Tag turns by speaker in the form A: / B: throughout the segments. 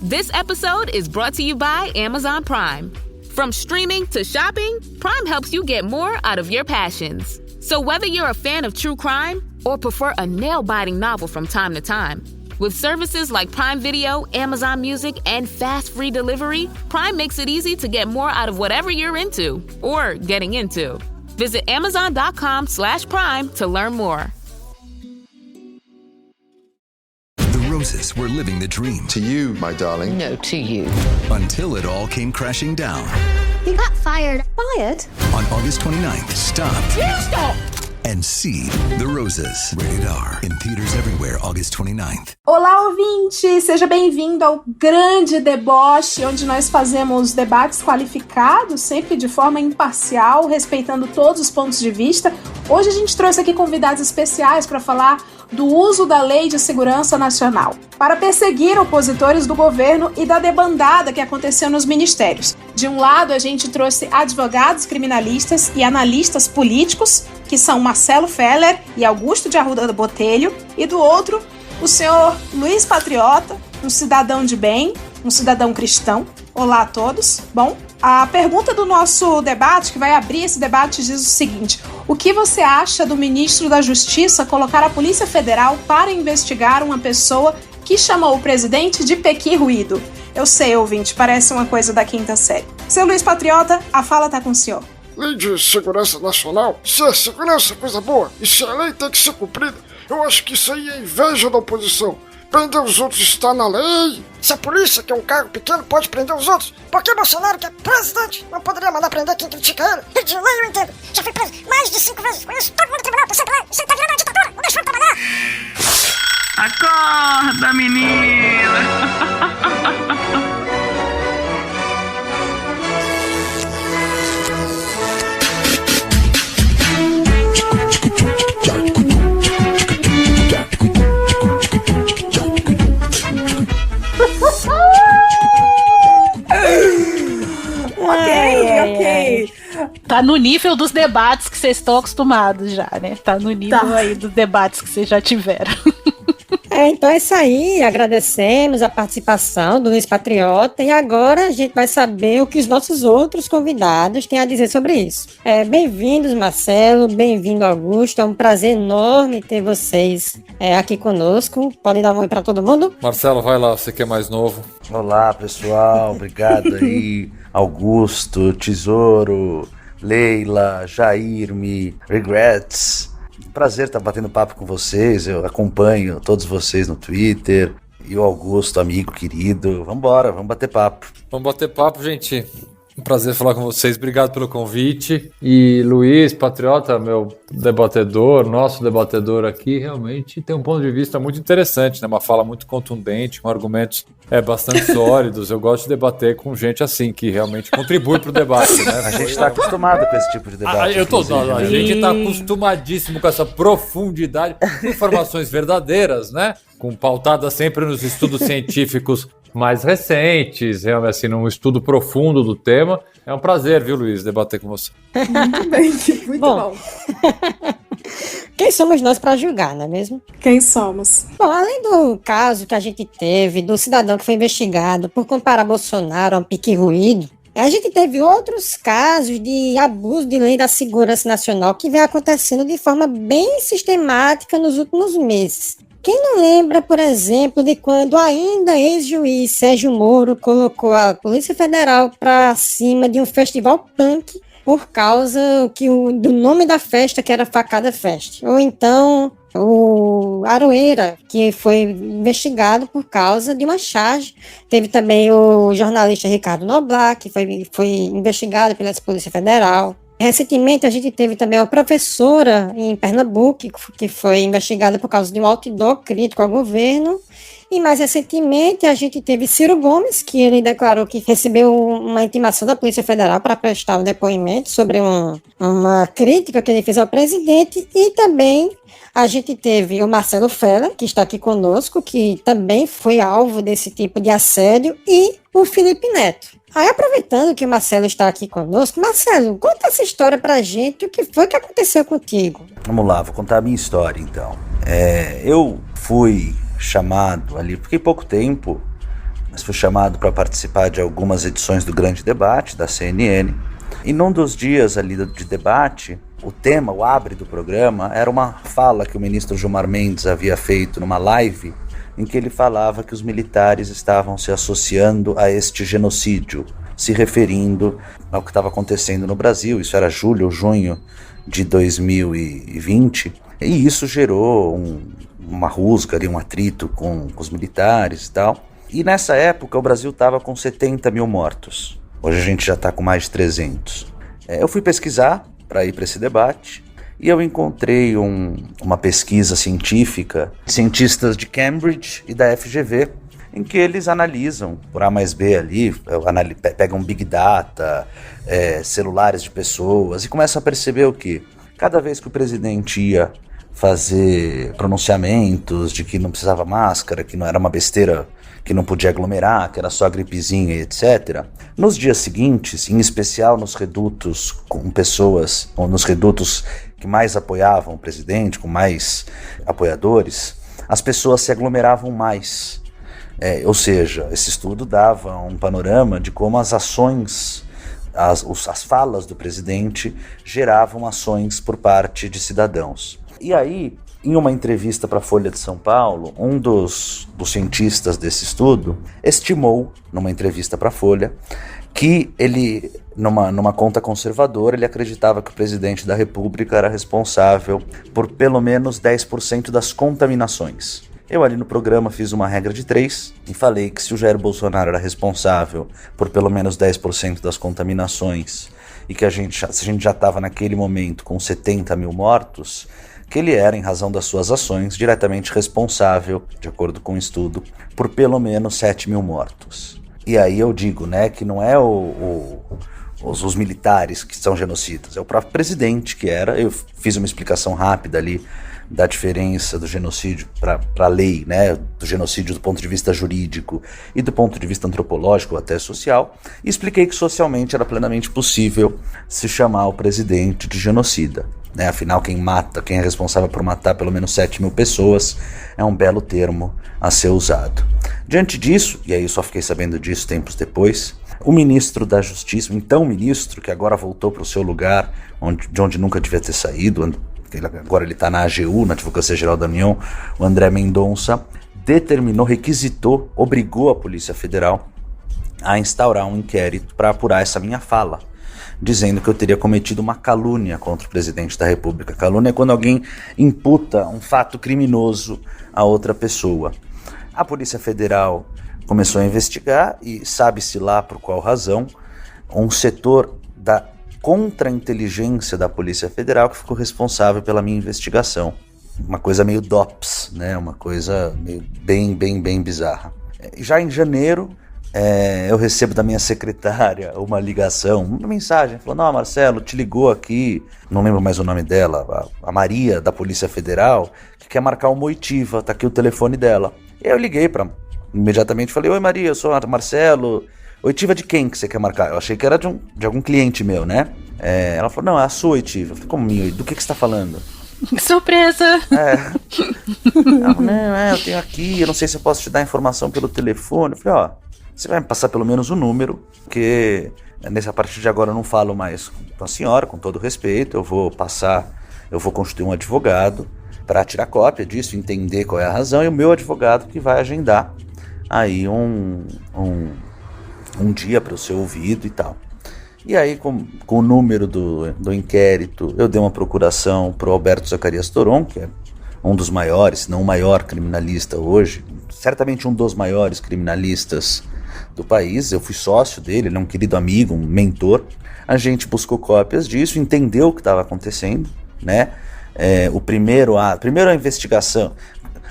A: This episode is brought to you by Amazon Prime. From streaming to shopping, Prime helps you get more out of your passions. So whether you're a fan of true crime or prefer a nail-biting novel from time to time, with services like Prime Video, Amazon Music, and fast free delivery, Prime makes it easy to get more out of whatever you're into or getting into. Visit Amazon.com/Prime to learn more.
B: The Roses were living the dream.
C: To you, my darling.
D: No, to you.
B: Until it all came crashing down.
E: He got fired.
D: Fired?
B: On August 29th, stop.
D: You stop!
B: And see The Roses. Rated R. In theaters everywhere, August 29th.
F: Olá, ouvinte! Seja bem-vindo ao Grande Deboche, onde nós fazemos debates qualificados, sempre de forma imparcial, respeitando todos os pontos de vista. Hoje a gente trouxe aqui convidados especiais para falar do uso da Lei de Segurança Nacional para perseguir opositores do governo e da debandada que aconteceu nos ministérios. De um lado, a gente trouxe advogados criminalistas e analistas políticos, que são Marcelo Feller e Augusto de Arruda Botelho, e do outro, o senhor Luiz Patriota, um cidadão de bem, um cidadão cristão. Olá a todos. Bom, a pergunta do nosso debate, que vai abrir esse debate, diz o seguinte: o que você acha do ministro da Justiça colocar a Polícia Federal para investigar uma pessoa que chamou o presidente de Pequi Ruído? Eu sei, ouvinte, parece uma coisa da quinta série. Seu Luiz Patriota, a fala tá com o senhor.
G: Lei de Segurança Nacional? Se é segurança é coisa boa, e se a lei tem que ser cumprida, eu acho que isso aí é inveja da oposição. Prender os outros está na lei. Se a polícia, que é um cargo pequeno, pode prender os outros, por que Bolsonaro, que é presidente, não poderia mandar prender quem critica ele? De lei eu entendo. Já fui preso mais de 5 vezes. Conheço todo mundo no tribunal, tô sempre lá. Você tá virando uma ditadura, não deixa eu trabalhar.
H: Acorda, menina!
F: Ok.
I: Tá no nível dos debates que vocês estão acostumados já, né? Tá no nível aí dos debates que vocês já tiveram.
J: Então é isso aí, agradecemos a participação do Luiz Patriota e agora a gente vai saber o que os nossos outros convidados têm a dizer sobre isso. Bem-vindos, Marcelo, bem-vindo, Augusto, é um prazer enorme ter vocês aqui conosco. Podem dar um oi para todo mundo?
K: Marcelo, vai lá, você que é mais novo.
L: Olá, pessoal, obrigado aí, Augusto, Tesouro, Leila, Jairme, Regrets. Prazer estar batendo papo com vocês, eu acompanho todos vocês no Twitter, e o Augusto, amigo querido, vambora, vamos bater papo.
K: Vamos bater papo, gente. Um prazer falar com vocês, obrigado pelo convite. E Luiz, Patriota, meu debatedor, nosso debatedor aqui, realmente tem um ponto de vista muito interessante, né? Uma fala muito contundente, com argumentos bastante sólidos. Eu gosto de debater com gente assim, que realmente contribui para o debate, né?
L: A gente está acostumado com esse tipo de debate.
K: A gente está acostumadíssimo com essa profundidade, informações verdadeiras, né? Com pautada sempre nos estudos científicos mais recentes, realmente assim, num estudo profundo do tema. É um prazer, viu, Luiz, debater com você.
F: Muito bem, muito bom.
J: Quem somos nós para julgar, não é mesmo?
F: Quem somos?
J: Bom, além do caso que a gente teve do cidadão que foi investigado por comparar Bolsonaro a um Pequi Ruído, a gente teve outros casos de abuso de lei da segurança nacional que vem acontecendo de forma bem sistemática nos últimos meses. Quem não lembra, por exemplo, de quando ainda ex-juiz Sérgio Moro colocou a Polícia Federal para cima de um festival punk por causa do nome da festa, que era Facada Fest. Ou então o Aroeira, que foi investigado por causa de uma charge. Teve também o jornalista Ricardo Noblat, que foi investigado pela Polícia Federal. Recentemente, a gente teve também uma professora em Pernambuco, que foi investigada por causa de um outdoor crítico ao governo. E mais recentemente, a gente teve Ciro Gomes, que ele declarou que recebeu uma intimação da Polícia Federal para prestar um depoimento sobre uma crítica que ele fez ao presidente. E também a gente teve o Marcelo Feller, que está aqui conosco, que também foi alvo desse tipo de assédio, e o Felipe Neto. Aí, aproveitando que o Marcelo está aqui conosco, Marcelo, conta essa história pra gente, o que foi que aconteceu contigo?
L: Vamos lá, vou contar a minha história então. Eu fui chamado ali, fiquei pouco tempo, mas fui chamado para participar de algumas edições do Grande Debate, da CNN. E num dos dias ali de debate, o tema, o abre do programa, era uma fala que o ministro Gilmar Mendes havia feito numa live, em que ele falava que os militares estavam se associando a este genocídio, se referindo ao que estava acontecendo no Brasil. Isso era julho ou junho de 2020, e isso gerou uma rusga, um atrito com os militares e tal. E nessa época o Brasil estava com 70 mil mortos. Hoje a gente já está com mais de 300. Eu fui pesquisar para ir para esse debate e eu encontrei uma pesquisa científica, cientistas de Cambridge e da FGV, em que eles analisam por A mais B ali, pegam Big Data, celulares de pessoas e começam a perceber o quê? Cada vez que o presidente ia fazer pronunciamentos de que não precisava máscara, que não era uma besteira, que não podia aglomerar, que era só gripezinha e etc. Nos dias seguintes, em especial nos redutos com pessoas, ou nos redutos que mais apoiavam o presidente, com mais apoiadores, as pessoas se aglomeravam mais. Ou seja, esse estudo dava um panorama de como as ações, as falas do presidente geravam ações por parte de cidadãos. E aí, em uma entrevista para a Folha de São Paulo, um dos cientistas desse estudo estimou, numa entrevista para a Folha, que ele, numa conta conservadora, ele acreditava que o presidente da República era responsável por pelo menos 10% das contaminações. Eu ali no programa fiz uma regra de 3 e falei que se o Jair Bolsonaro era responsável por pelo menos 10% das contaminações e que se a gente já estava naquele momento com 70 mil mortos, que ele era, em razão das suas ações, diretamente responsável, de acordo com o estudo, por pelo menos 7 mil mortos. E aí eu digo, né, que não é os militares que são genocidas, é o próprio presidente que era. Eu fiz uma explicação rápida ali da diferença do genocídio para a lei, né, do genocídio do ponto de vista jurídico e do ponto de vista antropológico ou até social, e expliquei que socialmente era plenamente possível se chamar o presidente de genocida. Né? Afinal, quem é responsável por matar pelo menos 7 mil pessoas, é um belo termo a ser usado. Diante disso, e aí eu só fiquei sabendo disso tempos depois, o ministro da Justiça, então ministro, que agora voltou para o seu lugar, de onde nunca devia ter saído, agora ele está na AGU, na Advocacia Geral da União, o André Mendonça, requisitou, obrigou a Polícia Federal a instaurar um inquérito para apurar essa minha fala, dizendo que eu teria cometido uma calúnia contra o presidente da República. Calúnia é quando alguém imputa um fato criminoso a outra pessoa. A Polícia Federal começou a investigar e sabe-se lá por qual razão, um setor da contra-inteligência da Polícia Federal que ficou responsável pela minha investigação. Uma coisa meio DOPS, né? Uma coisa meio bem bizarra. Já em janeiro, eu recebo da minha secretária uma ligação, uma mensagem, falou: não, Marcelo, te ligou aqui, não lembro mais o nome dela, a Maria da Polícia Federal, que quer marcar uma oitiva, tá aqui o telefone dela. E aí eu liguei imediatamente falei: oi Maria, eu sou Marcelo, oitiva de quem que você quer marcar? Eu achei que era de algum cliente meu, né? Ela falou: não, é a sua oitiva. Eu falei: como minha? Do que você tá falando?
I: Surpresa!
L: Eu tenho aqui, eu não sei se eu posso te dar informação pelo telefone. Eu falei: você vai me passar pelo menos o número, porque a partir de agora eu não falo mais com a senhora, com todo respeito, eu vou constituir um advogado para tirar cópia disso, entender qual é a razão, e o meu advogado que vai agendar aí um dia para o seu ouvido e tal. E aí, com o número do inquérito, eu dei uma procuração para o Alberto Zacarias Toron, que é um dos maiores, se não o maior criminalista hoje, certamente um dos maiores criminalistas do país. Eu fui sócio dele, ele é um querido amigo, um mentor. A gente buscou cópias disso, entendeu o que estava acontecendo, né? A primeira investigação,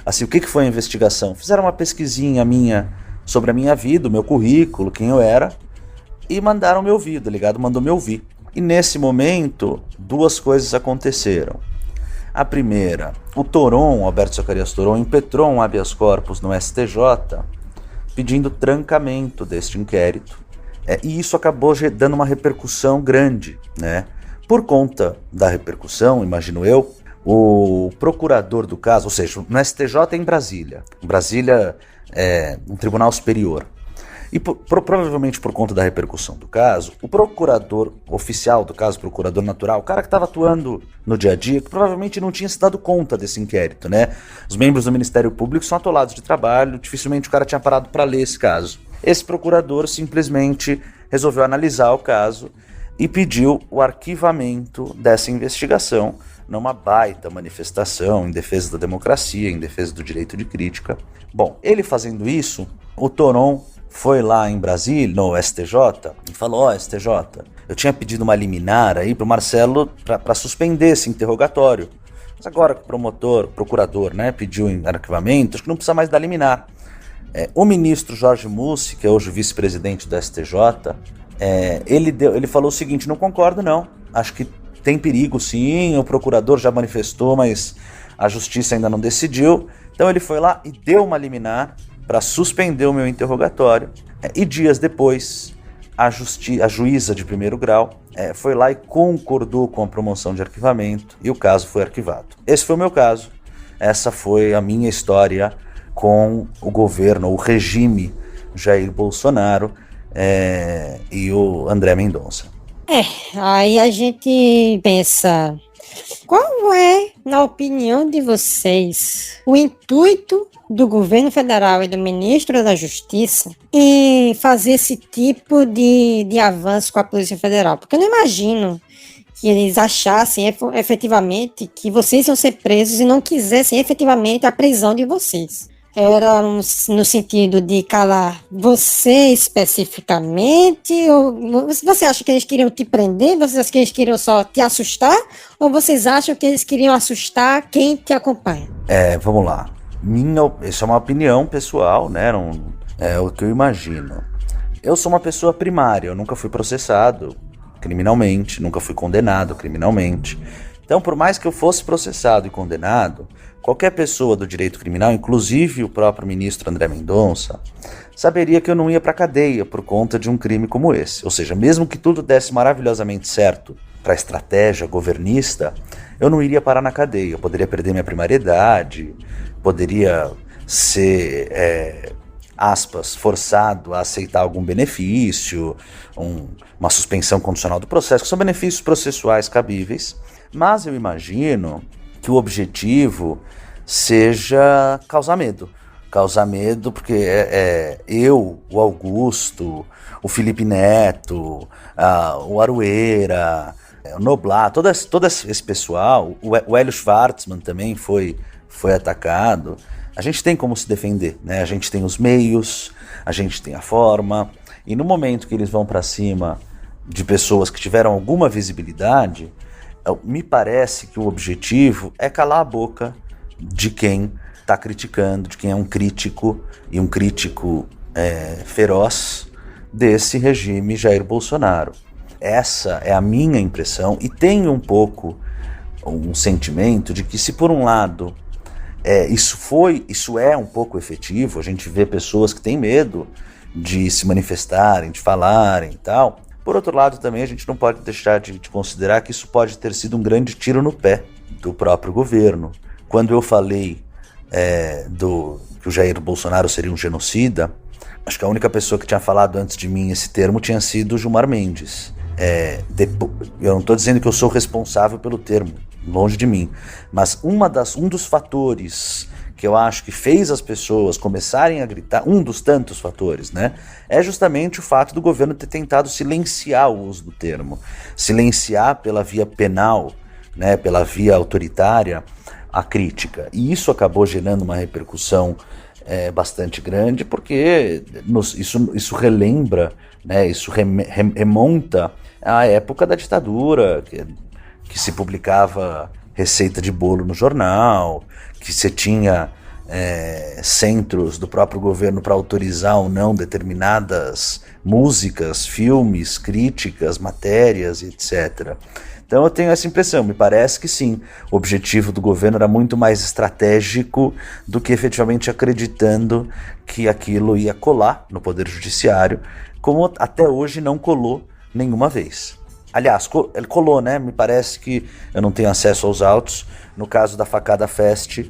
L: assim, o que foi a investigação? Fizeram uma pesquisinha minha sobre a minha vida, o meu currículo, quem eu era, e mandaram me ouvir, o delegado mandou me ouvir. E nesse momento, duas coisas aconteceram. A primeira, o Alberto Zacarias Toron, impetrou um habeas corpus no STJ, pedindo trancamento deste inquérito, e isso acabou dando uma repercussão grande, né? Por conta da repercussão, imagino eu, o procurador do caso, ou seja, no STJ em Brasília é um tribunal superior, E provavelmente por conta da repercussão do caso, o procurador oficial do caso, o procurador natural, o cara que estava atuando no dia a dia, que provavelmente não tinha se dado conta desse inquérito, né? Os membros do Ministério Público são atolados de trabalho, dificilmente o cara tinha parado para ler esse caso. Esse procurador simplesmente resolveu analisar o caso e pediu o arquivamento dessa investigação numa baita manifestação em defesa da democracia, em defesa do direito de crítica. Bom, ele fazendo isso, o Toron foi lá em Brasília, no STJ, e falou: STJ, eu tinha pedido uma liminar aí pro Marcelo para suspender esse interrogatório. Mas agora que o procurador, né, pediu em arquivamento, acho que não precisa mais da liminar. O ministro Jorge Mussi, que é hoje o vice-presidente do STJ, ele falou o seguinte: não concordo não, acho que tem perigo sim, o procurador já manifestou, mas a justiça ainda não decidiu. Então ele foi lá e deu uma liminar para suspender o meu interrogatório. E dias depois, a juíza de primeiro grau foi lá e concordou com a promoção de arquivamento e o caso foi arquivado. Esse foi o meu caso, essa foi a minha história com o governo, o regime Jair Bolsonaro e o André Mendonça.
J: Aí a gente pensa, qual é, na opinião de vocês, o intuito do governo federal e do ministro da Justiça em fazer esse tipo de avanço com a Polícia Federal? Porque eu não imagino que eles achassem efetivamente que vocês iam ser presos e não quisessem efetivamente a prisão de vocês. Era no sentido de calar você especificamente? Ou você acha que eles queriam te prender? Você acha que eles queriam só te assustar? Ou vocês acham que eles queriam assustar quem te acompanha?
L: Vamos lá. Isso é uma opinião pessoal, né? É o que eu imagino. Eu sou uma pessoa primária, eu nunca fui processado criminalmente, nunca fui condenado criminalmente. Então, por mais que eu fosse processado e condenado, qualquer pessoa do direito criminal, inclusive o próprio ministro André Mendonça, saberia que eu não ia para a cadeia por conta de um crime como esse. Ou seja, mesmo que tudo desse maravilhosamente certo para a estratégia governista, eu não iria parar na cadeia. Eu poderia perder minha primariedade, poderia ser, aspas, forçado a aceitar algum benefício, uma suspensão condicional do processo, que são benefícios processuais cabíveis. Mas eu imagino que o objetivo seja causar medo. Causar medo porque eu, o Augusto, o Felipe Neto, o Arueira, o Noblar, todo esse pessoal, o Hélio Schwartzman também foi atacado. A gente tem como se defender, né? A gente tem os meios, a gente tem a forma, e no momento que eles vão para cima de pessoas que tiveram alguma visibilidade, me parece que o objetivo é calar a boca de quem está criticando, de quem é um crítico, e um crítico feroz desse regime Jair Bolsonaro. Essa é a minha impressão, e tenho um pouco um sentimento de que, se por um lado isso é um pouco efetivo, a gente vê pessoas que têm medo de se manifestarem, de falarem e tal. Por outro lado, também a gente não pode deixar de considerar que isso pode ter sido um grande tiro no pé do próprio governo. Quando eu falei que o Jair Bolsonaro seria um genocida, acho que a única pessoa que tinha falado antes de mim esse termo tinha sido o Gilmar Mendes. Eu não estou dizendo que eu sou responsável pelo termo, longe de mim, mas um dos fatores que eu acho que fez as pessoas começarem a gritar, um dos tantos fatores, né, é justamente o fato do governo ter tentado silenciar o uso do termo, silenciar pela via penal, né, pela via autoritária, a crítica. E isso acabou gerando uma repercussão bastante grande, porque isso relembra, né, isso remonta à época da ditadura, que se publicava receita de bolo no jornal, que você tinha centros do próprio governo para autorizar ou não determinadas músicas, filmes, críticas, matérias, etc. Então eu tenho essa impressão, me parece que sim, o objetivo do governo era muito mais estratégico do que efetivamente acreditando que aquilo ia colar no Poder Judiciário, como até hoje não colou nenhuma vez. Aliás, ele colou, né? Me parece que eu não tenho acesso aos autos. No caso da Facada Fest,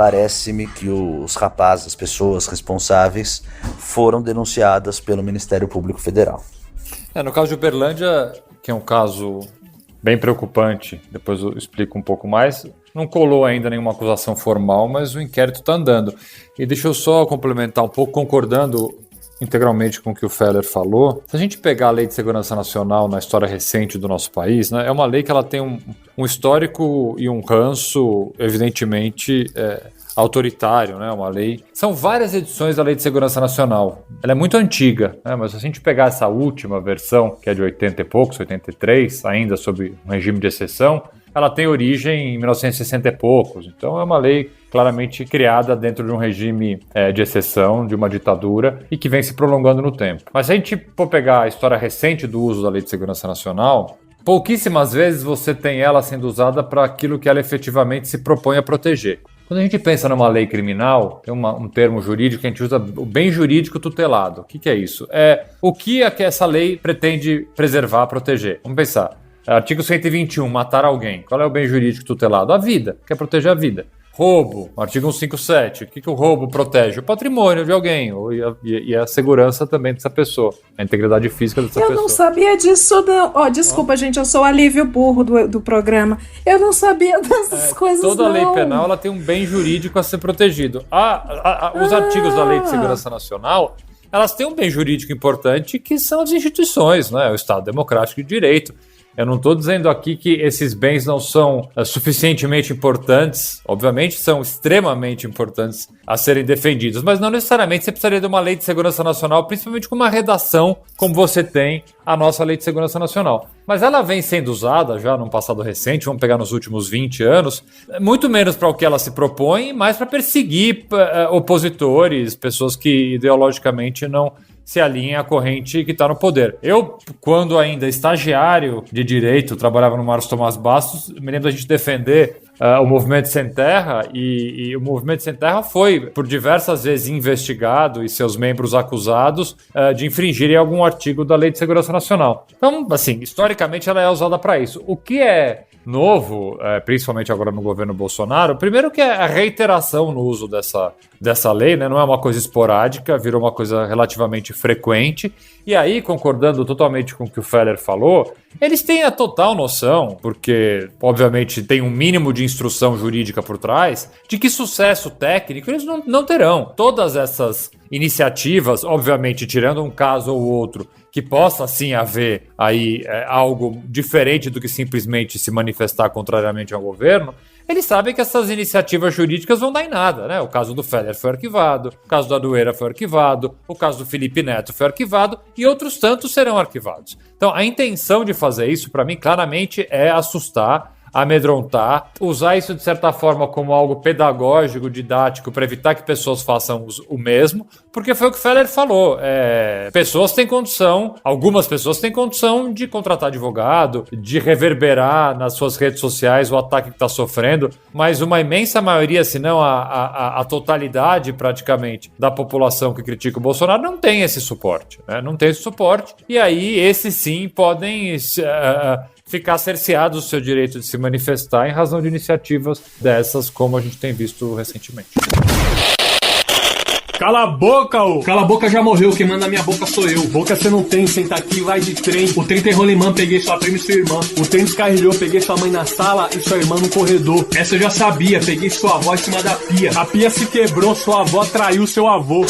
L: parece-me que os rapazes, as pessoas responsáveis, foram denunciadas pelo Ministério Público Federal.
K: No caso de Uberlândia, que é um caso bem preocupante, depois eu explico um pouco mais, não colou ainda nenhuma acusação formal, mas o inquérito está andando. E deixa eu só complementar um pouco, concordando integralmente com o que o Feller falou. Se a gente pegar a Lei de Segurança Nacional na história recente do nosso país, né, é uma lei que ela tem um histórico e um ranço, evidentemente, autoritário, né, uma lei. São várias edições da Lei de Segurança Nacional. Ela é muito antiga, né, mas se a gente pegar essa última versão, que é de 80 e poucos, 83, ainda sob um regime de exceção, ela tem origem em 1960 e poucos. Então é uma lei claramente criada dentro de um regime de exceção, de uma ditadura, e que vem se prolongando no tempo. Mas se a gente for pegar a história recente do uso da Lei de Segurança Nacional, pouquíssimas vezes você tem ela sendo usada para aquilo que ela efetivamente se propõe a proteger. Quando a gente pensa numa lei criminal, tem um termo jurídico que a gente usa, o bem jurídico tutelado. O que é isso? É o que essa lei pretende preservar, proteger. Vamos pensar. Artigo 121, matar alguém. Qual é o bem jurídico tutelado? A vida, quer proteger a vida. Roubo, artigo 157, o que o roubo protege? O patrimônio de alguém e a segurança também dessa pessoa, a integridade física dessa pessoa.
F: Eu não sabia disso, não. Desculpa, gente, eu sou o alívio burro do programa. Eu não sabia dessas coisas,
K: toda
F: não.
K: Toda lei penal ela tem um bem jurídico a ser protegido. Os artigos da Lei de Segurança Nacional, elas têm um bem jurídico importante que são as instituições, né? O Estado Democrático de Direito. Eu não estou dizendo aqui que esses bens não são suficientemente importantes, obviamente são extremamente importantes a serem defendidos, mas não necessariamente você precisaria de uma lei de segurança nacional, principalmente com uma redação como você tem a nossa lei de segurança nacional. Mas ela vem sendo usada já num passado recente, vamos pegar nos últimos 20 anos, muito menos para o que ela se propõe, mais para perseguir opositores, pessoas que ideologicamente não se alinha à corrente que está no poder. Eu, quando ainda estagiário de direito, trabalhava no Marcos Tomás Bastos, me lembro da gente defender o Movimento Sem Terra, e o Movimento Sem Terra foi, por diversas vezes, investigado e seus membros acusados de infringirem algum artigo da Lei de Segurança Nacional. Então, assim, historicamente ela é usada para isso. O que é novo, principalmente agora no governo Bolsonaro, primeiro que é a reiteração no uso dessa lei, né? Não é uma coisa esporádica, virou uma coisa relativamente frequente, e aí, concordando totalmente com o que o Feller falou, eles têm a total noção, porque obviamente tem um mínimo de instrução jurídica por trás, de que sucesso técnico eles não terão. Todas essas iniciativas, obviamente tirando um caso ou outro, que possa sim haver aí algo diferente do que simplesmente se manifestar contrariamente ao governo, eles sabem que essas iniciativas jurídicas vão dar em nada, né? O caso do Feller foi arquivado, o caso do Adueira foi arquivado, o caso do Felipe Neto foi arquivado e outros tantos serão arquivados. Então a intenção de fazer isso, para mim, claramente é assustar, amedrontar, usar isso de certa forma como algo pedagógico, didático, para evitar que pessoas façam o mesmo, porque foi o que o Feller falou, pessoas têm condição, algumas pessoas têm condição de contratar advogado, de reverberar nas suas redes sociais o ataque que está sofrendo, mas uma imensa maioria, se não a totalidade praticamente da população que critica o Bolsonaro não tem esse suporte, né? Não tem esse suporte, e aí esses sim podem ficar cerceados do seu direito de se manifestar em razão de iniciativas dessas, como a gente tem visto recentemente.
C: Cala a boca, ô! Cala a boca já morreu, quem manda minha boca sou eu. Boca você não tem, senta aqui e vai de trem. O trem tem rolimã, peguei sua prima e sua irmã. O trem descarrilhou, peguei sua mãe na sala e sua irmã no corredor. Essa eu já sabia, peguei sua avó em cima da pia. A pia se quebrou, sua avó traiu seu avô.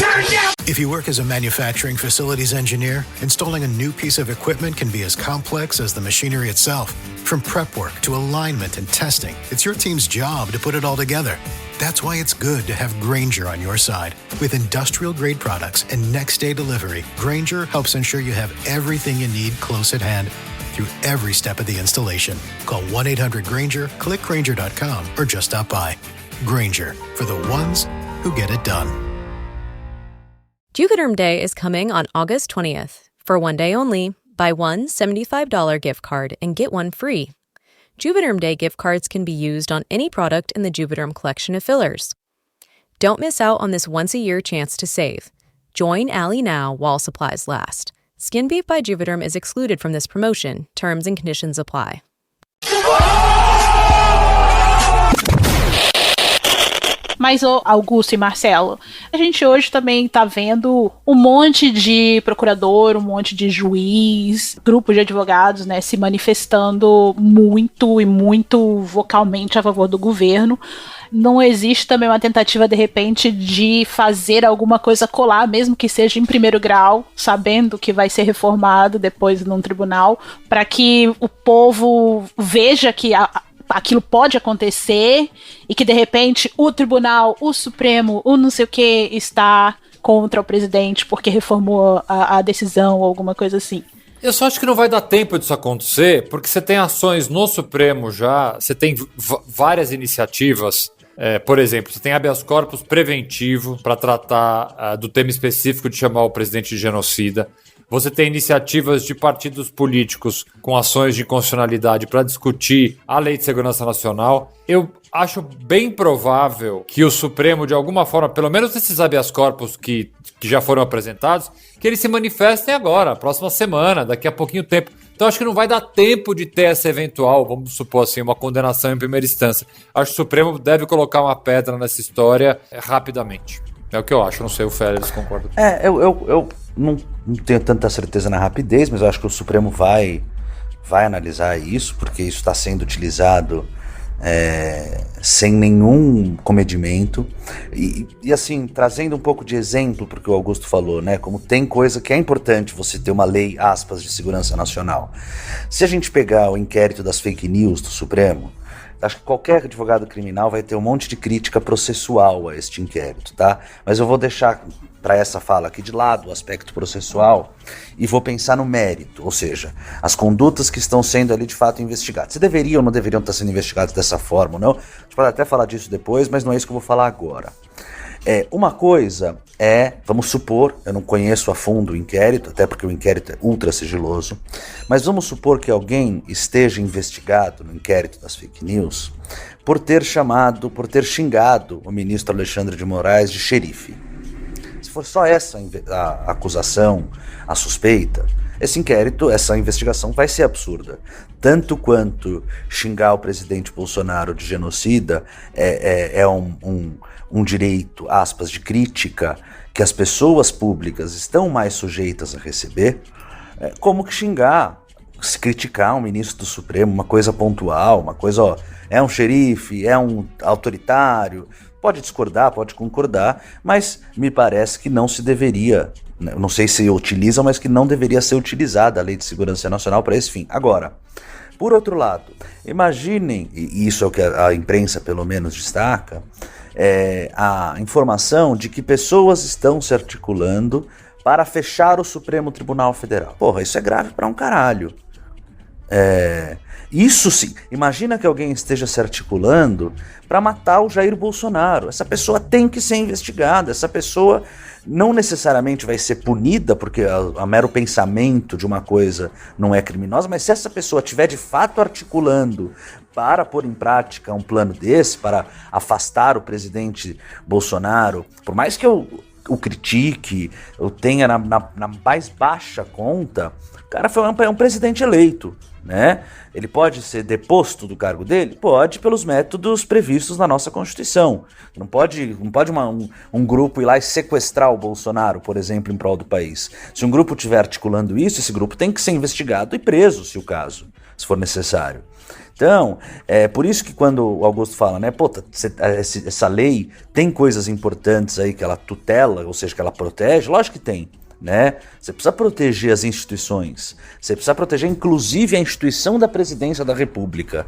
D: If you work as a manufacturing facilities engineer, installing a new piece of equipment can be as complex as the machinery itself. From prep work to alignment and testing, it's your team's job to put it all together. That's why it's good to have Grainger on your side. With industrial-grade products and next-day delivery, Grainger helps ensure you have everything you need close at hand through every step of the installation. Call 1-800-GRAINGER, click Grainger.com, or just stop by. Grainger, for the ones who get it done.
E: Juvederm Day is coming on August 20th. For one day only, buy one $75 gift card and get one free. Juvederm Day gift cards can be used on any product in the Juvederm collection of fillers. Don't miss out on this once-a-year chance to save. Join Allie now while supplies last. Skin Beef by Juvederm is excluded from this promotion. Terms and conditions apply.
I: Mas, Augusto e Marcelo, a gente hoje também tá vendo um monte de procurador, um monte de juiz, grupo de advogados, né, se manifestando muito e muito vocalmente a favor do governo. Não existe também uma tentativa, de repente, de fazer alguma coisa colar, mesmo que seja em primeiro grau, sabendo que vai ser reformado depois num tribunal, para que o povo veja que aquilo pode acontecer e que, de repente, o tribunal, o Supremo, o não sei o que, está contra o presidente porque reformou a decisão ou alguma coisa assim.
K: Eu só acho que não vai dar tempo disso acontecer, porque você tem ações no Supremo já, você tem várias iniciativas. Por exemplo, você tem habeas corpus preventivo para tratar do tema específico de chamar o presidente de genocida. Você tem iniciativas de partidos políticos com ações de inconstitucionalidade para discutir a Lei de Segurança Nacional. Eu acho bem provável que o Supremo, de alguma forma, pelo menos esses habeas corpus que já foram apresentados, que eles se manifestem agora, próxima semana, daqui a pouquinho tempo. Então acho que não vai dar tempo de ter essa eventual, vamos supor assim, uma condenação em primeira instância. Acho que o Supremo deve colocar uma pedra nessa história rapidamente. É o que eu acho, não sei, o Félix concorda.
L: Eu não tenho tanta certeza na rapidez, mas eu acho que o Supremo vai analisar isso, porque isso está sendo utilizado sem nenhum comedimento. E assim, trazendo um pouco de exemplo porque o Augusto falou, né? Como tem coisa que é importante você ter uma lei, aspas, de segurança nacional. Se a gente pegar o inquérito das fake news do Supremo, acho que qualquer advogado criminal vai ter um monte de crítica processual a este inquérito, tá? Mas eu vou deixar para essa fala aqui de lado o aspecto processual e vou pensar no mérito, ou seja, as condutas que estão sendo ali de fato investigadas. Se deveriam ou não deveriam estar sendo investigadas dessa forma ou não, a gente pode até falar disso depois, mas não é isso que eu vou falar agora. Uma coisa vamos supor, eu não conheço a fundo o inquérito, até porque o inquérito é ultra sigiloso, mas vamos supor que alguém esteja investigado no inquérito das fake news por ter xingado o ministro Alexandre de Moraes de xerife. Se for só essa a acusação, a suspeita, esse inquérito, essa investigação vai ser absurda. Tanto quanto xingar o presidente Bolsonaro de genocida é um direito, aspas, de crítica que as pessoas públicas estão mais sujeitas a receber, como que se criticar um ministro do Supremo, uma coisa pontual, uma coisa, é um xerife, é um autoritário, pode discordar, pode concordar, mas me parece que não se deveria, não sei se utilizam, mas que não deveria ser utilizada a Lei de Segurança Nacional para esse fim. Agora, por outro lado, imaginem, e isso é o que a imprensa pelo menos destaca, a informação de que pessoas estão se articulando para fechar o Supremo Tribunal Federal. Porra, isso é grave pra um caralho. Isso sim, imagina que alguém esteja se articulando para matar o Jair Bolsonaro. Essa pessoa tem que ser investigada, essa pessoa não necessariamente vai ser punida, porque a mero pensamento de uma coisa não é criminosa, mas se essa pessoa estiver de fato articulando para pôr em prática um plano desse, para afastar o presidente Bolsonaro, por mais que eu o critique, eu tenha na mais baixa conta, o cara é um presidente eleito, né? Ele pode ser deposto do cargo dele? Pode, pelos métodos previstos na nossa Constituição. Não pode um grupo ir lá e sequestrar o Bolsonaro, por exemplo, em prol do país. Se um grupo estiver articulando isso, esse grupo tem que ser investigado e preso, se o caso, se for necessário. Então, é por isso que quando o Augusto fala, né, essa lei tem coisas importantes aí que ela tutela, ou seja, que ela protege, lógico que tem, né? Você precisa proteger as instituições, você precisa proteger inclusive a instituição da presidência da República.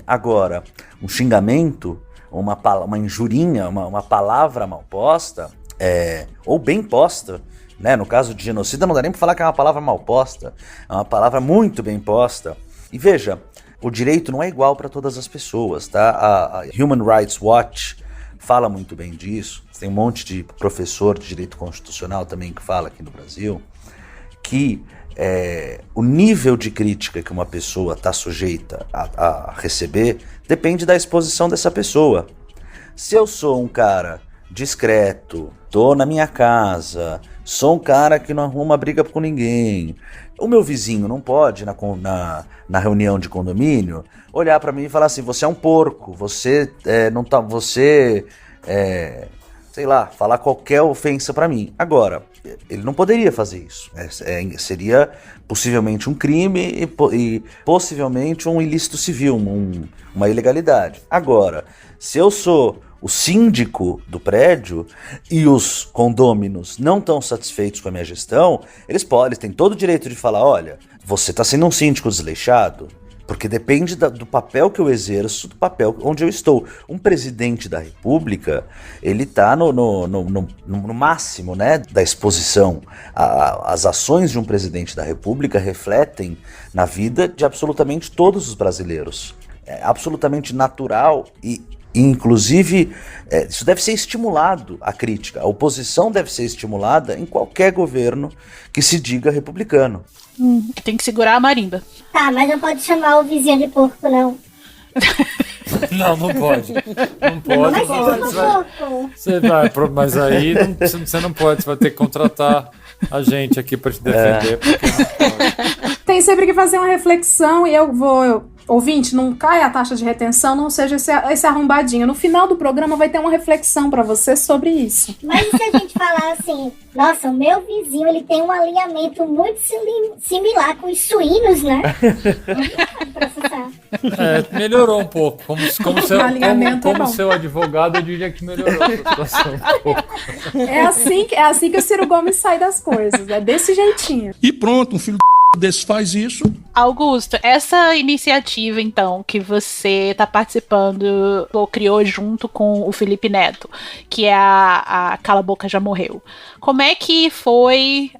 L: Agora, um xingamento, uma injurinha, uma palavra mal posta, ou bem posta, né? No caso de genocida não dá nem pra falar que é uma palavra mal posta, é uma palavra muito bem posta. E veja, o direito não é igual para todas as pessoas, tá? A Human Rights Watch fala muito bem disso. Tem um monte de professor de direito constitucional também que fala aqui no Brasil que o nível de crítica que uma pessoa está sujeita a receber depende da exposição dessa pessoa. Se eu sou um cara discreto, tô na minha casa, sou um cara que não arruma briga com ninguém, o meu vizinho não pode, na reunião de condomínio, olhar para mim e falar assim, você é um porco, você sei lá, falar qualquer ofensa pra mim. Agora, ele não poderia fazer isso. Seria possivelmente um crime e possivelmente um ilícito civil, uma ilegalidade. Agora, se eu sou o síndico do prédio e os condôminos não estão satisfeitos com a minha gestão, eles têm todo o direito de falar, olha, você está sendo um síndico desleixado, porque depende do papel que eu exerço, do papel onde eu estou. Um presidente da República, ele está no máximo, né, da exposição. As ações de um presidente da República refletem na vida de absolutamente todos os brasileiros. É absolutamente natural e inclusive, isso deve ser estimulado, a crítica. A oposição deve ser estimulada em qualquer governo que se diga republicano.
I: Tem que segurar a marimba.
M: Tá, mas não pode chamar o vizinho de porco, não.
K: Não pode. Não pode. Mas aí você não pode. Você vai ter que contratar a gente aqui para te defender. Porque não pode.
F: Tem sempre que fazer uma reflexão e eu vou... Ouvinte, não cai a taxa de retenção, não seja esse arrombadinho. No final do programa vai ter uma reflexão pra você sobre isso.
M: Mas e se a gente falar assim, nossa, o meu vizinho, ele tem um alinhamento muito similar com os suínos, né?
K: Melhorou um pouco. Como seu advogado, eu diria que melhorou a situação um pouco.
F: É assim que o Ciro Gomes sai das coisas, é desse jeitinho.
N: E pronto, um filho desse faz isso.
I: Augusto, essa iniciativa, então, que você está participando, ou criou junto com o Felipe Neto, que é a Cala a Boca Já Morreu. Como é que foi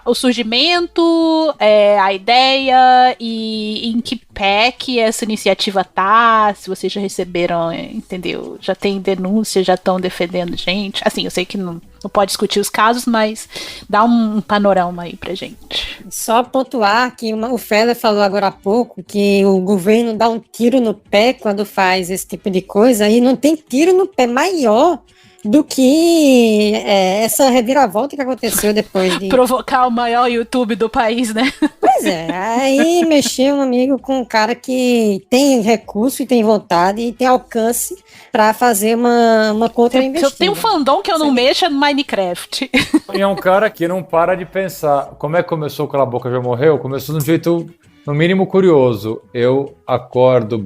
I: o surgimento, a ideia e em que pé que essa iniciativa tá? Se vocês já receberam, entendeu? Já tem denúncia, já estão defendendo gente? Assim, eu sei que não pode discutir os casos, mas dá um panorama aí pra gente.
J: Só pontuar que o Feller falou agora há pouco que o governo dá um tiro no pé quando faz esse tipo de coisa, e não tem tiro no pé maior do que essa reviravolta que aconteceu depois de...
I: provocar o maior YouTube do país, né?
J: Pois é, aí mexeu, amigo, com um cara que tem recurso e tem vontade e tem alcance pra fazer uma contra-investida.
I: Eu tenho um fandom que eu não mexo no Minecraft.
K: E é um cara que não para de pensar. Como é que começou Cala a Boca Já Morreu? Começou de um jeito, no mínimo, curioso. Eu acordo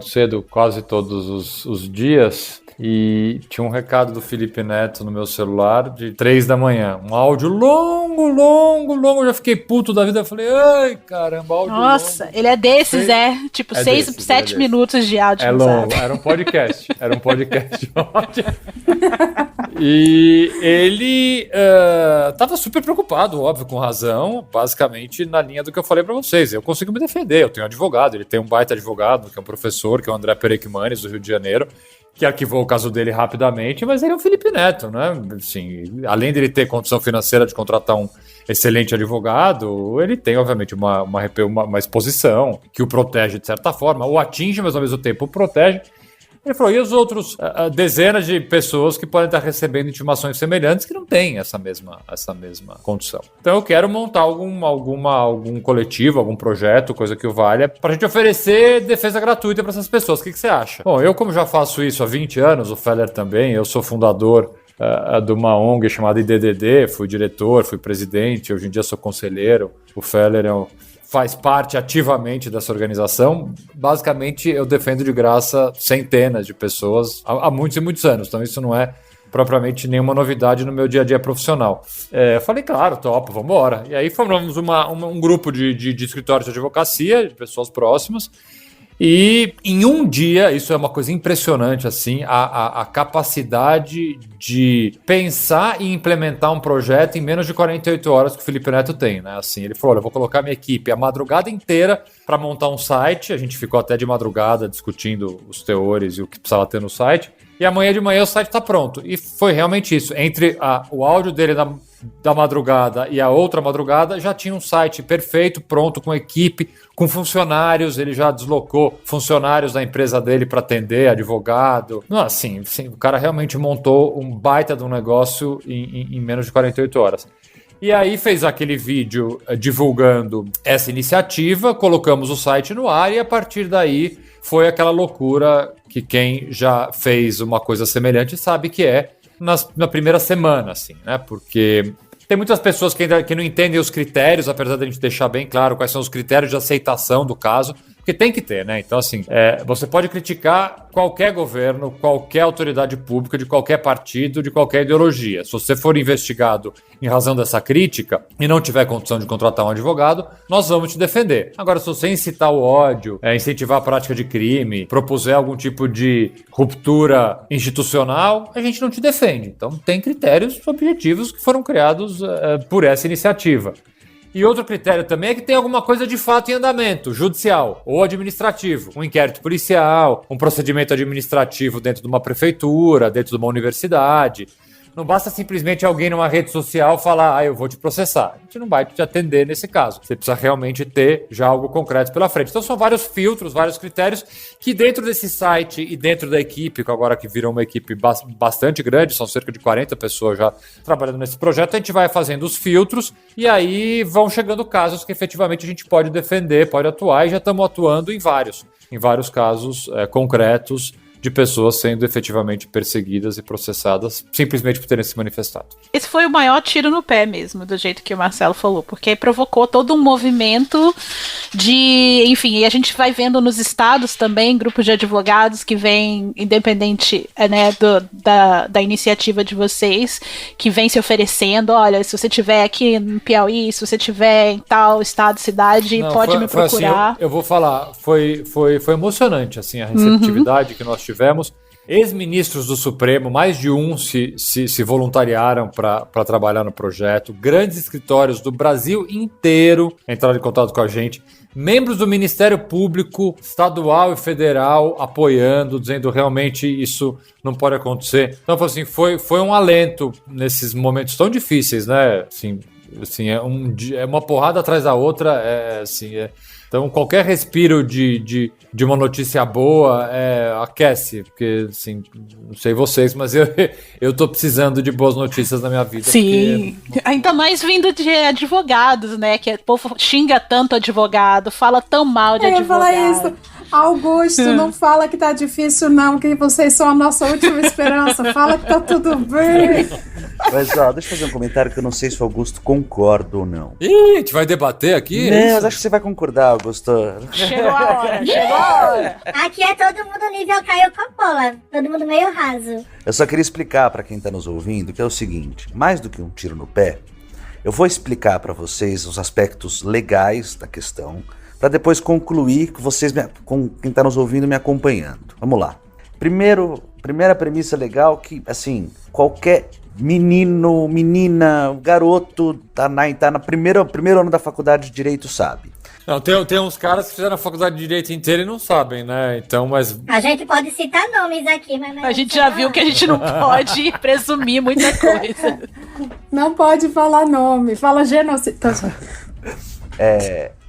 K: cedo quase todos os dias. E tinha um recado do Felipe Neto no meu celular de 3 da manhã. Um áudio longo. Eu já fiquei puto da vida. Eu falei, ai, caramba, áudio longo.
I: Nossa, ele é desses, tipo 7 minutos de áudio.
K: É longo, era um podcast. E ele tava super preocupado, óbvio, com razão, basicamente na linha do que eu falei pra vocês. Eu consigo me defender, eu tenho um advogado, ele tem um baita advogado, que é um professor, que é o André Perequimani, do Rio de Janeiro, que arquivou o caso dele rapidamente, mas ele é o Felipe Neto, né? Assim, além dele ter condição financeira de contratar um excelente advogado, ele tem, obviamente, uma exposição que o protege de certa forma, o atinge, mas ao mesmo tempo o protege. Ele falou, e os outros dezenas de pessoas que podem estar recebendo intimações semelhantes que não têm essa mesma condição. Então eu quero montar algum coletivo, algum projeto, coisa que o valha, para a gente oferecer defesa gratuita para essas pessoas. O que você acha? Bom, eu como já faço isso há 20 anos, o Feller também, eu sou fundador de uma ONG chamada IDDD, fui diretor, fui presidente, hoje em dia sou conselheiro, o Feller faz parte ativamente dessa organização. Basicamente, eu defendo de graça centenas de pessoas há muitos e muitos anos. Então, isso não é propriamente nenhuma novidade no meu dia a dia profissional. Eu falei, claro, topo, vamos embora. E aí formamos um grupo de escritórios de advocacia, de pessoas próximas. E em um dia, isso é uma coisa impressionante, assim, a capacidade de pensar e implementar um projeto em menos de 48 horas que o Felipe Neto tem, né? Assim, ele falou, olha, eu vou colocar minha equipe a madrugada inteira para montar um site, a gente ficou até de madrugada discutindo os teores e o que precisava ter no site, e amanhã de manhã o site está pronto. E foi realmente isso, entre o áudio dele da madrugada e a outra madrugada, já tinha um site perfeito, pronto, com equipe, com funcionários, ele já deslocou funcionários da empresa dele para atender, advogado. Não, assim, o cara realmente montou um baita de um negócio em menos de 48 horas. E aí fez aquele vídeo divulgando essa iniciativa, colocamos o site no ar e a partir daí foi aquela loucura que quem já fez uma coisa semelhante sabe que é na primeira semana, assim, né? Porque tem muitas pessoas que não entendem os critérios, apesar de a gente deixar bem claro quais são os critérios de aceitação do caso, porque tem que ter, né? Então, assim, você pode criticar qualquer governo, qualquer autoridade pública, de qualquer partido, de qualquer ideologia. Se você for investigado em razão dessa crítica e não tiver condição de contratar um advogado, nós vamos te defender. Agora, se você incitar o ódio, incentivar a prática de crime, propuser algum tipo de ruptura institucional, a gente não te defende. Então, tem critérios objetivos que foram criados por essa iniciativa. E outro critério também é que tem alguma coisa de fato em andamento, judicial ou administrativo. Um inquérito policial, um procedimento administrativo dentro de uma prefeitura, dentro de uma universidade. Não basta simplesmente alguém numa rede social falar, eu vou te processar. A gente não vai te atender nesse caso. Você precisa realmente ter já algo concreto pela frente. Então são vários filtros, vários critérios que dentro desse site e dentro da equipe, que agora que virou uma equipe bastante grande, são cerca de 40 pessoas já trabalhando nesse projeto, a gente vai fazendo os filtros e aí vão chegando casos que efetivamente a gente pode defender, pode atuar e já estamos atuando em vários casos concretos de pessoas sendo efetivamente perseguidas e processadas simplesmente por terem se manifestado.
I: Esse foi o maior tiro no pé mesmo, do jeito que o Marcelo falou, porque provocou todo um movimento de, enfim, e a gente vai vendo nos estados também, grupos de advogados que vêm, independente, né, da iniciativa de vocês, que vem se oferecendo, olha, se você tiver aqui no Piauí, se você tiver em tal estado, cidade, pode me procurar.
K: Assim, eu vou falar, foi emocionante, assim, a receptividade que nós tivemos. Ex-ministros do Supremo, mais de um se voluntariaram para trabalhar no projeto. Grandes escritórios do Brasil inteiro entraram em contato com a gente. Membros do Ministério Público Estadual e Federal apoiando, dizendo realmente isso não pode acontecer. Então, assim, foi um alento nesses momentos tão difíceis, né? Assim, é uma porrada atrás da outra, Então, qualquer respiro de uma notícia boa aquece, porque, assim, não sei vocês, mas eu tô precisando de boas notícias na minha vida.
I: Sim, ainda mais vindo de advogados, né, que o povo xinga tanto advogado, fala tão mal de advogado.
F: Fala isso. Augusto, não fala que tá difícil não, que vocês são a nossa última esperança. Fala que tá tudo bem.
L: Mas, deixa eu fazer um comentário que eu não sei se o Augusto concorda ou não.
K: Ih, a gente vai debater aqui?
L: Não, mas acho que você vai concordar, Augusto.
I: Chegou a hora.
M: Aqui é todo mundo nível Caio Coppola, todo mundo meio raso.
L: Eu só queria explicar pra quem tá nos ouvindo que é o seguinte, mais do que um tiro no pé, eu vou explicar pra vocês os aspectos legais da questão, para depois concluir com quem está nos ouvindo me acompanhando. Vamos lá. Primeira premissa legal que, assim, qualquer menino, menina, garoto tá no primeiro ano da faculdade de Direito sabe.
K: Não, tem uns caras que fizeram a faculdade de Direito inteira e não sabem, né? Então, mas...
M: A gente pode citar nomes aqui, mas...
I: A gente já viu que a gente não pode presumir muita coisa.
F: Não pode falar nome, fala genocídio.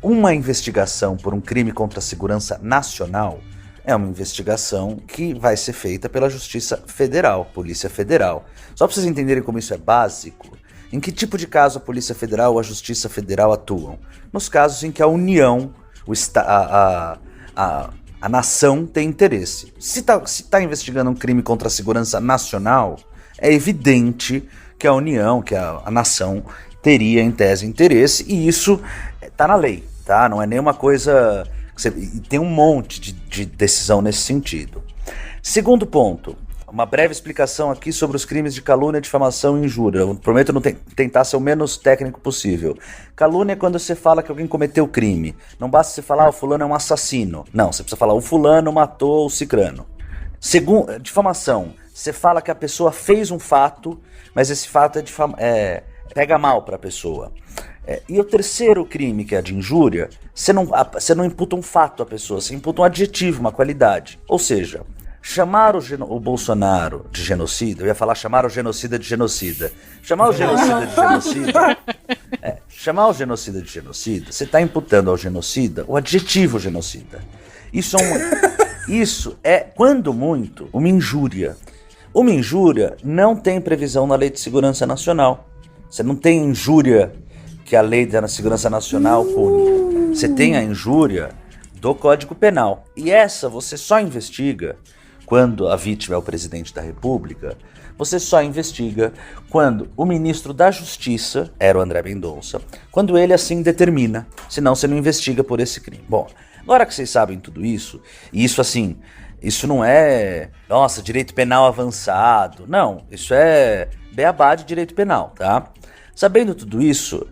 L: Uma investigação por um crime contra a segurança nacional é uma investigação que vai ser feita pela Justiça Federal, Polícia Federal. Só para vocês entenderem como isso é básico, em que tipo de caso a Polícia Federal ou a Justiça Federal atuam? Nos casos em que a União, a nação tem interesse. Se tá investigando um crime contra a segurança nacional, é evidente que a União, que a nação teria em tese interesse, e isso tá na lei, tá? Não é nenhuma coisa... Tem um monte de decisão nesse sentido. Segundo ponto, uma breve explicação aqui sobre os crimes de calúnia, difamação e injúria. Eu prometo não tentar ser o menos técnico possível. Calúnia é quando você fala que alguém cometeu crime. Não basta você falar, o fulano é um assassino. Não, você precisa falar, o fulano matou o cicrano. Difamação, você fala que a pessoa fez um fato, mas esse fato pega mal para a pessoa. E o terceiro crime, que é a de injúria, você não imputa um fato à pessoa, você imputa um adjetivo, uma qualidade. Ou seja, chamar o Bolsonaro de genocida, eu ia falar chamar o genocida de genocida. Chamar o genocida de genocida... chamar o genocida de genocida, você está imputando ao genocida o adjetivo genocida. Isso é, quando muito, uma injúria. Uma injúria não tem previsão na Lei de Segurança Nacional. Você não tem injúria que a lei da segurança nacional pune. Você tem a injúria do Código Penal. E essa você só investiga quando a vítima é o presidente da República. Você só investiga quando o ministro da Justiça, era o André Mendonça, quando ele assim determina. Senão você não investiga por esse crime. Bom, agora que vocês sabem tudo isso, e isso assim, isso não é, nossa, direito penal avançado. Não, isso é beabá de direito penal, tá? Sabendo tudo isso,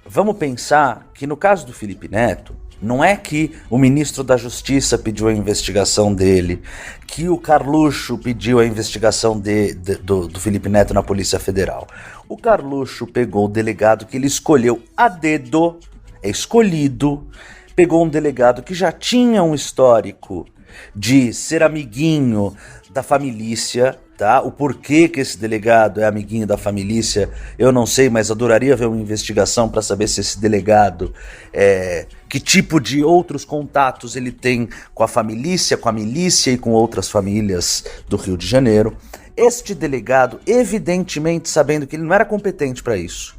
L: vamos pensar que no caso do Felipe Neto, não é que o ministro da Justiça pediu a investigação dele, que o Carluxo pediu a investigação do Felipe Neto na Polícia Federal. O Carluxo pegou o delegado que ele escolheu a dedo, escolhido, pegou um delegado que já tinha um histórico de ser amiguinho da família, tá? O porquê que esse delegado é amiguinho da família, eu não sei, mas adoraria ver uma investigação para saber se esse delegado, que tipo de outros contatos ele tem com a milícia e com outras famílias do Rio de Janeiro. Este delegado, evidentemente sabendo que ele não era competente para isso,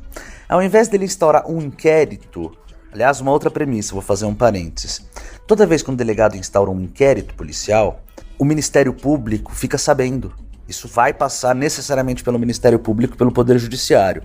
L: ao invés dele instaurar um inquérito, aliás, uma outra premissa, vou fazer um parênteses. Toda vez que um delegado instaura um inquérito policial, o Ministério Público fica sabendo. Isso vai passar necessariamente pelo Ministério Público, pelo Poder Judiciário.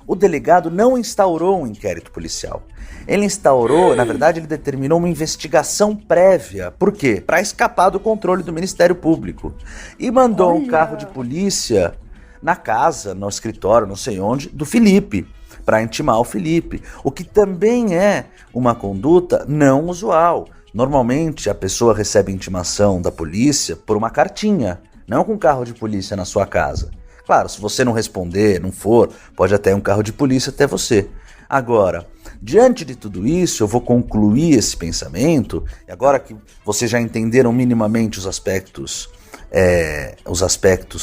L: O delegado não instaurou um inquérito policial. Ele instaurou, na verdade, ele determinou uma investigação prévia. Por quê? Para escapar do controle do Ministério Público. E mandou um carro de polícia na casa, no escritório, não sei onde, do Felipe, para intimar o Felipe, o que também é uma conduta não usual. Normalmente a pessoa recebe intimação da polícia por uma cartinha, não com carro de polícia na sua casa. Claro, se você não responder, não for, pode até um carro de polícia até você. Agora, diante de tudo isso, eu vou concluir esse pensamento, e agora que vocês já entenderam minimamente os aspectos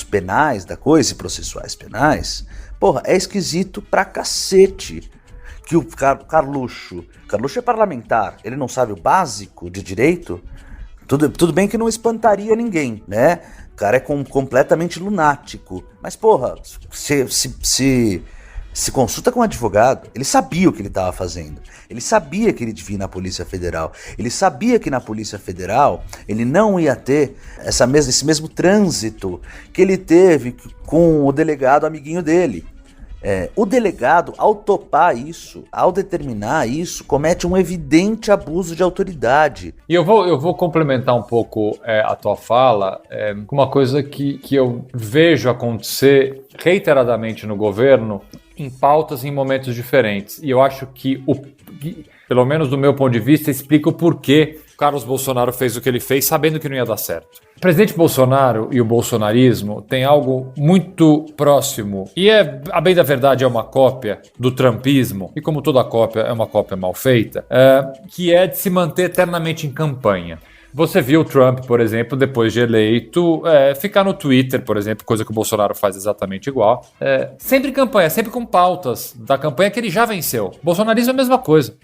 L: penais da coisa e processuais penais, porra, é esquisito pra cacete que o Carluxo é parlamentar, ele não sabe o básico de direito? Tudo bem que não espantaria ninguém, né? O cara é completamente lunático. Mas, porra, se consulta com um advogado, ele sabia o que ele estava fazendo. Ele sabia que ele devia ir na Polícia Federal. Ele sabia que na Polícia Federal ele não ia ter esse mesmo trânsito que ele teve com o delegado amiguinho dele. O delegado, ao topar isso, ao determinar isso, comete um evidente abuso de autoridade.
K: E eu vou complementar um pouco a tua fala com uma coisa que eu vejo acontecer reiteradamente no governo em pautas em momentos diferentes. E eu acho que, pelo menos do meu ponto de vista, explica o porquê Carlos Bolsonaro fez o que ele fez sabendo que não ia dar certo. O presidente Bolsonaro e o bolsonarismo têm algo muito próximo, e a bem da verdade é uma cópia do trumpismo, e como toda cópia é uma cópia mal feita, que é de se manter eternamente em campanha. Você viu o Trump, por exemplo, depois de eleito, ficar no Twitter, por exemplo, coisa que o Bolsonaro faz exatamente igual. Sempre em campanha, sempre com pautas da campanha que ele já venceu. O bolsonarismo é a mesma coisa.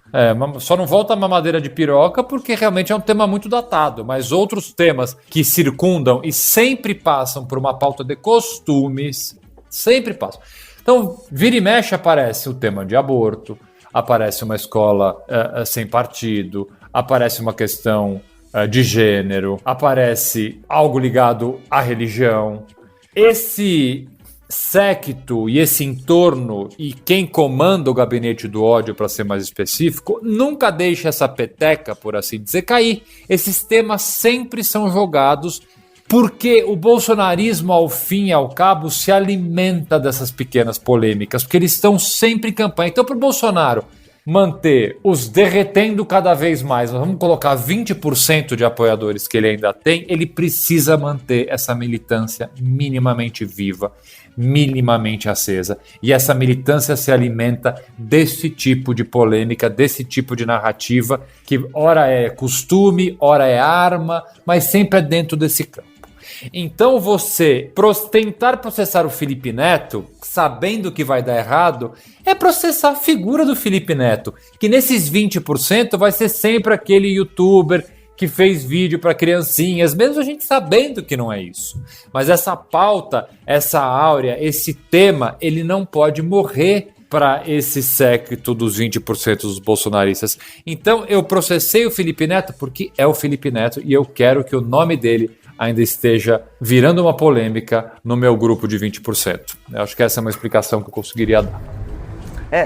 K: Só não volta a mamadeira de piroca porque realmente é um tema muito datado. Mas outros temas que circundam e sempre passam por uma pauta de costumes, sempre passam. Então, vira e mexe aparece o tema de aborto, aparece uma escola sem partido, aparece uma questão de gênero, aparece algo ligado à religião. Esse séquito e esse entorno e quem comanda o gabinete do ódio, para ser mais específico, nunca deixa essa peteca, por assim dizer, cair. Esses temas sempre são jogados porque o bolsonarismo, ao fim e ao cabo, se alimenta dessas pequenas polêmicas, porque eles estão sempre em campanha. Então, para o Bolsonaro manter os derretendo cada vez mais, nós vamos colocar 20% de apoiadores que ele ainda tem, ele precisa manter essa militância minimamente viva, minimamente acesa. E essa militância se alimenta desse tipo de polêmica, desse tipo de narrativa, que ora é costume, ora é arma, mas sempre é dentro desse campo. Então você tentar processar o Felipe Neto, sabendo que vai dar errado, é processar a figura do Felipe Neto, que nesses 20% vai ser sempre aquele youtuber que fez vídeo para criancinhas, mesmo a gente sabendo que não é isso. Mas essa pauta, essa áurea, esse tema, ele não pode morrer para esse séquito dos 20% dos bolsonaristas. Então eu processei o Felipe Neto porque é o Felipe Neto e eu quero que o nome dele ainda esteja virando uma polêmica no meu grupo de 20%. Eu acho que essa é uma explicação que eu conseguiria dar.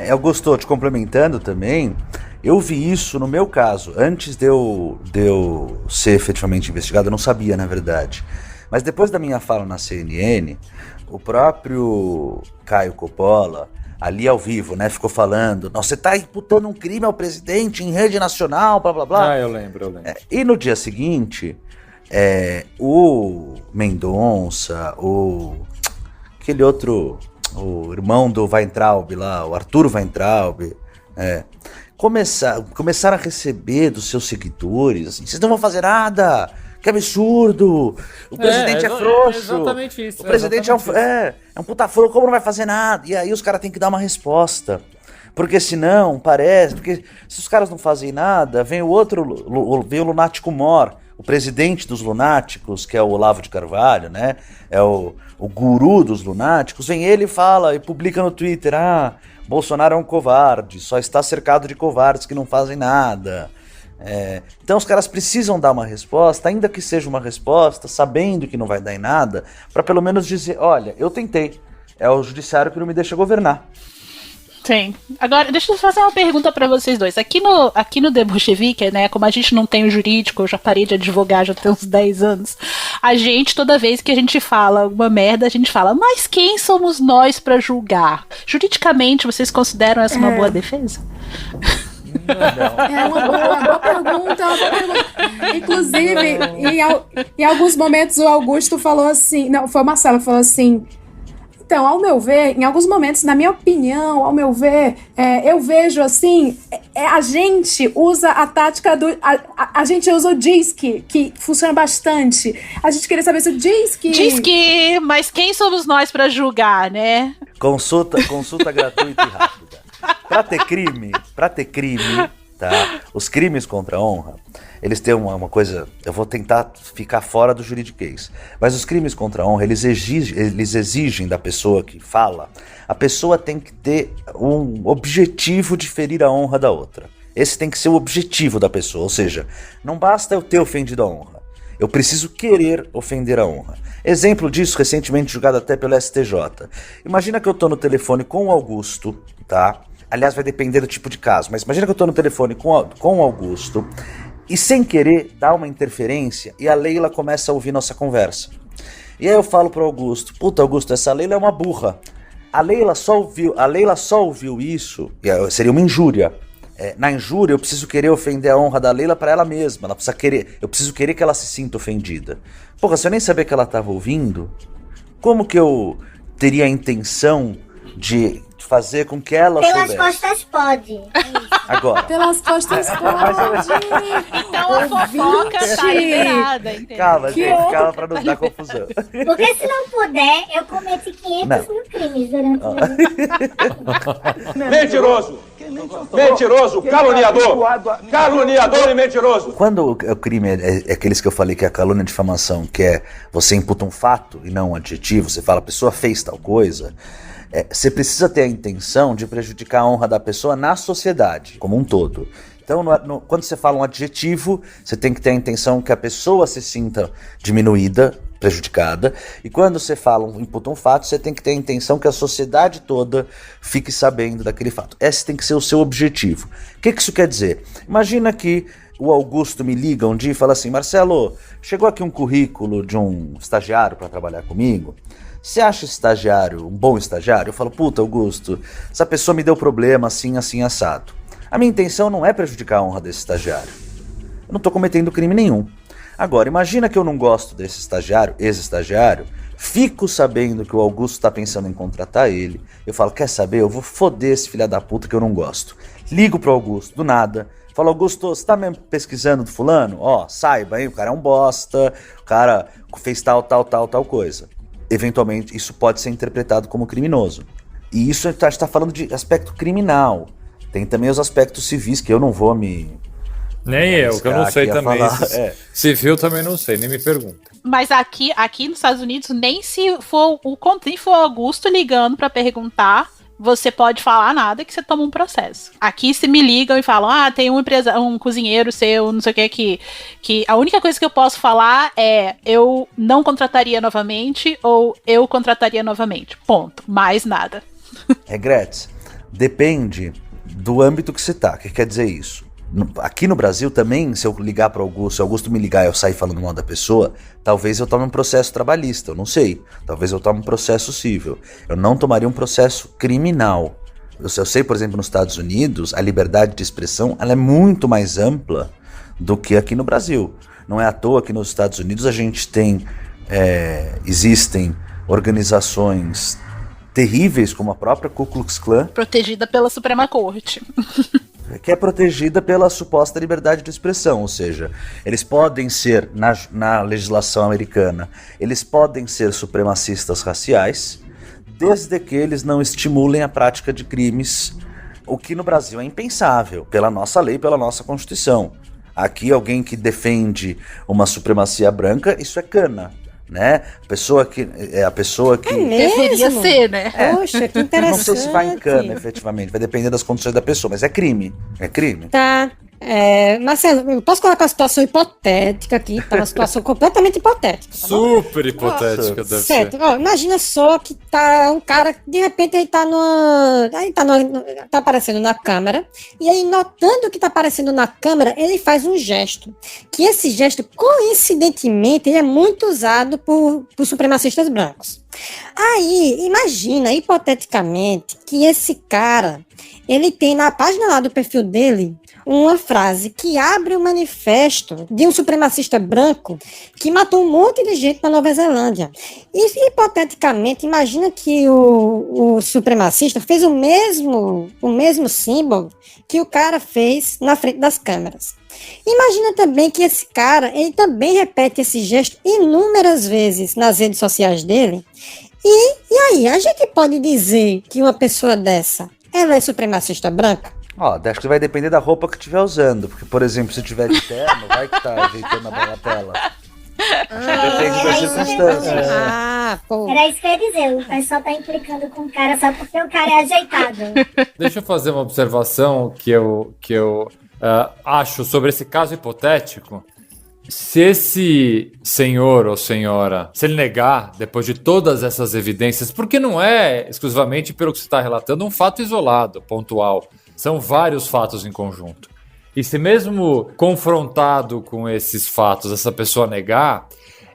L: Augusto, te complementando também, eu vi isso no meu caso. Antes de eu ser efetivamente investigado, eu não sabia, na verdade. Mas depois da minha fala na CNN, o próprio Caio Coppola, ali ao vivo, né, ficou falando, nossa, você tá imputando um crime ao presidente em rede nacional, blá blá blá.
K: Eu lembro.
L: E no dia seguinte, o Mendonça, aquele outro, o irmão do Weintraub lá, o Arthur Weintraub, começaram a receber dos seus seguidores, assim, vocês não vão fazer nada, que absurdo, o presidente é frouxo,
K: exatamente isso,
L: o presidente é um puta frouxo, como não vai fazer nada? E aí os caras têm que dar uma resposta, porque senão porque se os caras não fazem nada, vem vem o lunático mor, o presidente dos lunáticos, que é o Olavo de Carvalho, né, é o guru dos lunáticos, vem ele e fala, e publica no Twitter, Bolsonaro é um covarde, só está cercado de covardes que não fazem nada. Então os caras precisam dar uma resposta, ainda que seja uma resposta, sabendo que não vai dar em nada, para pelo menos dizer, olha, eu tentei, é o judiciário que não me deixa governar.
I: Sim. Agora, deixa eu fazer uma pergunta pra vocês dois. Aqui no The Bolchevique, né, como a gente não tem o jurídico, eu já parei de advogar já tem uns 10 anos, a gente, toda vez que a gente fala uma merda, a gente fala, mas quem somos nós pra julgar? Juridicamente, vocês consideram essa uma boa defesa?
L: Não.
F: É uma boa pergunta. Inclusive, em alguns momentos o Augusto falou assim, não, foi o Marcelo que falou assim, então, ao meu ver, em alguns momentos, na minha opinião, ao meu ver, eu vejo assim, a gente usa a tática do... A gente usa o DISC, que funciona bastante. A gente queria saber se o DISC...
I: DISC, mas quem somos nós pra julgar, né?
L: Consulta gratuita e rápida. Pra ter crime, tá? Os crimes contra a honra, eles têm uma coisa, eu vou tentar ficar fora do juridiquês, mas os crimes contra a honra, eles exigem da pessoa que fala, a pessoa tem que ter um objetivo de ferir a honra da outra. Esse tem que ser o objetivo da pessoa, ou seja, não basta eu ter ofendido a honra, eu preciso querer ofender a honra. Exemplo disso, recentemente julgado até pelo STJ. Imagina que eu tô no telefone com o Augusto, tá? Aliás, vai depender do tipo de caso, mas imagina que eu tô no telefone com o Augusto e sem querer dá uma interferência e a Leila começa a ouvir nossa conversa. E aí eu falo pro Augusto, puta Augusto, essa Leila é uma burra. A Leila só ouviu isso, seria uma injúria. Na injúria eu preciso querer ofender a honra da Leila para ela mesma, eu preciso querer que ela se sinta ofendida. Porra, se eu nem sabia que ela tava ouvindo, como que eu teria a intenção de fazer com que ela
M: Pelas
L: soubesse?
M: costas pode.
L: Agora.
F: Pelas costas pode.
I: Então a fofoca tá liberada, entendeu?
L: Calma pra não dar confusão.
M: Porque se não puder, eu cometi 500 mil crimes durante o meu...
O: Mentiroso, caluniador e mentiroso.
L: Quando o crime é aqueles que eu falei que é a calúnia e difamação, que é você imputa um fato e não um adjetivo, você fala a pessoa fez tal coisa, você precisa ter a intenção de prejudicar a honra da pessoa na sociedade, como um todo. Então, quando você fala um adjetivo, você tem que ter a intenção que a pessoa se sinta diminuída, prejudicada. E quando você imputa um fato, você tem que ter a intenção que a sociedade toda fique sabendo daquele fato. Esse tem que ser o seu objetivo. O que isso quer dizer? Imagina que o Augusto me liga um dia e fala assim, Marcelo, chegou aqui um currículo de um estagiário para trabalhar comigo. Você acha esse estagiário um bom estagiário? Eu falo, puta, Augusto, essa pessoa me deu problema assim, assim, assado. A minha intenção não é prejudicar a honra desse estagiário. Eu não estou cometendo crime nenhum. Agora, imagina que eu não gosto desse estagiário, ex-estagiário, fico sabendo que o Augusto está pensando em contratar ele. Eu falo, quer saber? Eu vou foder esse filho da puta que eu não gosto. Ligo pro Augusto, do nada. Falo, Augusto, você tá mesmo pesquisando do fulano? Ó, saiba, hein? O cara é um bosta, o cara fez tal coisa. Eventualmente, isso pode ser interpretado como criminoso. E isso a gente tá falando de aspecto criminal. Tem também os aspectos civis que eu não vou me
K: Nem eu, que eu não sei também.
L: Falar,
K: Civil também não sei, nem me pergunta.
I: Mas aqui nos Estados Unidos, nem se for o Augusto ligando pra perguntar, você pode falar nada que você toma um processo. Aqui se me ligam e falam, tem um cozinheiro seu, não sei o que a única coisa que eu posso falar é eu não contrataria novamente ou eu contrataria novamente. Ponto. Mais nada.
L: Gretz, depende do âmbito que você tá. O que quer dizer isso? Aqui no Brasil também, se eu ligar para Augusto, se Augusto me ligar e eu sair falando mal da pessoa, talvez eu tome um processo trabalhista, eu não sei. Talvez eu tome um processo civil. Eu não tomaria um processo criminal. Eu sei, por exemplo, nos Estados Unidos, a liberdade de expressão ela é muito mais ampla do que aqui no Brasil. Não é à toa que nos Estados Unidos a gente tem, existem organizações terríveis como a própria Ku Klux Klan.
I: Protegida pela Suprema Corte.
L: Que é protegida pela suposta liberdade de expressão, ou seja, eles podem ser, na legislação americana, eles podem ser supremacistas raciais, desde que eles não estimulem a prática de crimes, o que no Brasil é impensável, pela nossa lei, pela nossa Constituição. Aqui alguém que defende uma supremacia branca, isso é cana. Né? A pessoa que
I: deveria ser, né?
J: Poxa, que interessante.
L: Não sei se vai em cana, efetivamente, vai depender das condições da pessoa, mas é crime.
J: Tá. Marcelo, eu posso colocar uma situação hipotética aqui, tá? Uma situação completamente hipotética. Tá
K: super hipotética, deve
J: certo.
K: ser.
J: Ó, imagina só que tá um cara, de repente ele tá tá aparecendo na câmera, e aí notando que tá aparecendo na câmera, ele faz um gesto. Que esse gesto, coincidentemente, ele é muito usado por supremacistas brancos. Aí, imagina, hipoteticamente, que esse cara, ele tem na página lá do perfil dele, uma frase que abre o manifesto de um supremacista branco que matou um monte de gente na Nova Zelândia. E, hipoteticamente, imagina que o supremacista fez o mesmo símbolo que o cara fez na frente das câmeras. Imagina também que esse cara, ele também repete esse gesto inúmeras vezes nas redes sociais dele. E aí, a gente pode dizer que uma pessoa dessa, ela é supremacista branca?
L: Acho que vai depender da roupa que estiver usando. Porque, por exemplo, se tiver de terno, vai que tá ajeitando a bagatela. Depende das circunstâncias.
M: Era isso que eu ia dizer. O pessoal tá implicando com o cara só porque o cara é ajeitado.
K: Deixa eu fazer uma observação que eu acho sobre esse caso hipotético. Se esse senhor ou senhora, se ele negar, depois de todas essas evidências, porque não é exclusivamente pelo que você está relatando um fato isolado, pontual. São vários fatos em conjunto. E se mesmo confrontado com esses fatos, essa pessoa negar,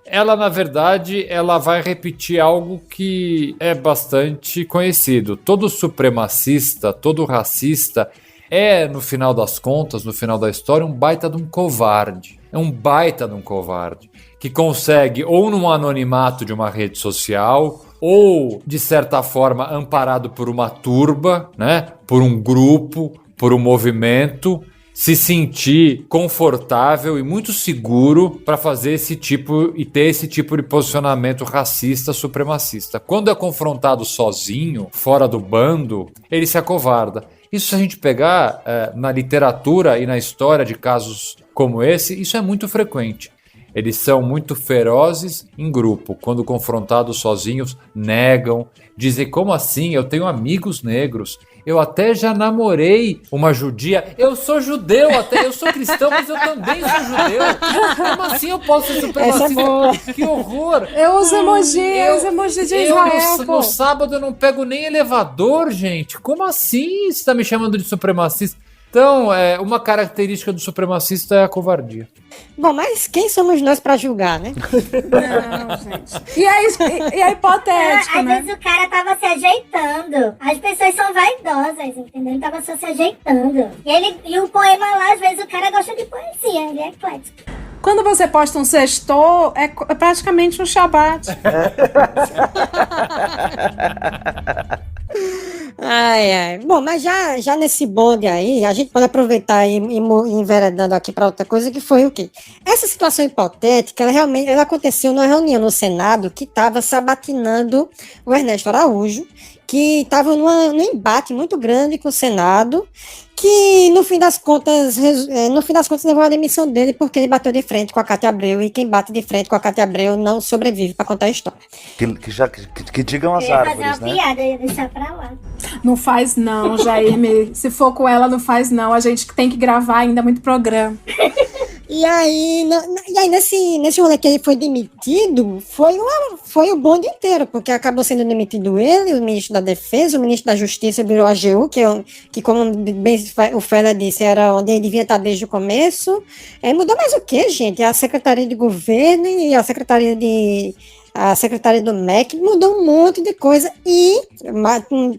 K: ela, na verdade, ela vai repetir algo que é bastante conhecido. Todo supremacista, todo racista é, no final das contas, no final da história, um baita de um covarde. É um baita de um covarde que consegue, ou num anonimato de uma rede social, ou, de certa forma, amparado por uma turba, né? Por um grupo, por um movimento, se sentir confortável e muito seguro para fazer esse tipo e ter esse tipo de posicionamento racista, supremacista. Quando é confrontado sozinho, fora do bando, ele se acovarda. Isso, se a gente pegar na literatura e na história de casos como esse, isso é muito frequente. Eles são muito ferozes em grupo. Quando confrontados sozinhos, negam. Dizem, como assim? Eu tenho amigos negros. Eu até já namorei uma judia. Eu sou judeu até. Eu sou cristão, mas eu também sou judeu. Como assim eu posso ser supremacista? Que horror.
F: Eu uso emoji de Israel,
K: no sábado eu não pego nem elevador, gente. Como assim você está me chamando de supremacista? Então, uma característica do supremacista é a covardia.
J: Bom, mas quem somos nós pra julgar, né?
F: Não, gente. E é hipotético,
M: né? Às vezes o cara tava se ajeitando. As pessoas são vaidosas, entendeu? Ele tava só se ajeitando. E o poema lá, às vezes o cara gosta de poesia, ele é eclético.
F: Quando você posta um sextor, é praticamente um shabat.
J: Bom, mas já nesse bonde aí, a gente pode aproveitar e ir enveredando aqui para outra coisa, que foi o quê? Essa situação hipotética, ela aconteceu numa reunião no Senado que estava sabatinando o Ernesto Araújo, que estavam num embate muito grande com o Senado, que no fim das contas levou à demissão dele porque ele bateu de frente com a Cátia Abreu, e quem bate de frente com a Cátia Abreu não sobrevive para contar a história.
L: Que digam as árvores, né?
M: Fazer uma piada, eu ia deixar pra lá.
F: Não faz não, Jaime. Se for com ela, não faz não. A gente tem que gravar ainda muito programa.
J: E aí nesse rolê que ele foi demitido, foi o bonde inteiro, porque acabou sendo demitido ele, o ministro da Defesa, o ministro da Justiça virou a AGU, que como bem o Fela disse, era onde ele devia estar desde o começo. Mudou mais o que, gente? A Secretaria de Governo e a Secretaria do MEC, mudou um monte de coisa e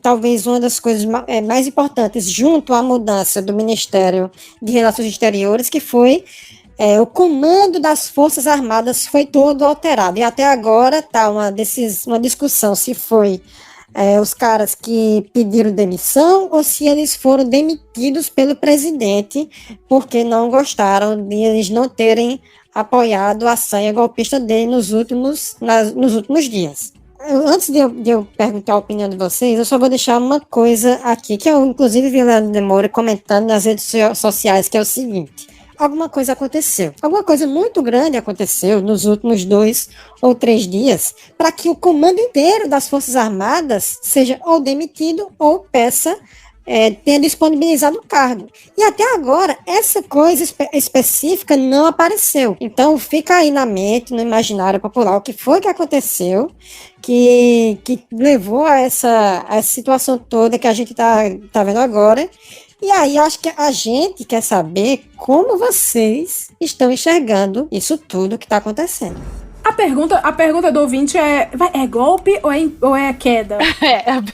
J: talvez uma das coisas mais importantes, junto à mudança do Ministério de Relações Exteriores, que foi o comando das Forças Armadas foi todo alterado. E até agora está uma discussão se foi os caras que pediram demissão ou se eles foram demitidos pelo presidente porque não gostaram de eles não terem apoiado a sanha golpista dele nos últimos dias. Antes de eu perguntar a opinião de vocês, eu só vou deixar uma coisa aqui, que eu inclusive vi o Leandro de Moura comentando nas redes sociais, que é o seguinte: alguma coisa aconteceu. Alguma coisa muito grande aconteceu nos últimos 2 ou 3 dias para que o comando inteiro das Forças Armadas seja ou demitido ou tenha disponibilizado o cargo. E até agora, essa coisa específica não apareceu. Então, fica aí na mente, no imaginário popular, o que foi que aconteceu, que levou a essa situação toda que a gente tá vendo agora. E aí, acho que a gente quer saber como vocês estão enxergando isso tudo que está acontecendo.
F: A pergunta do ouvinte é golpe ou é queda?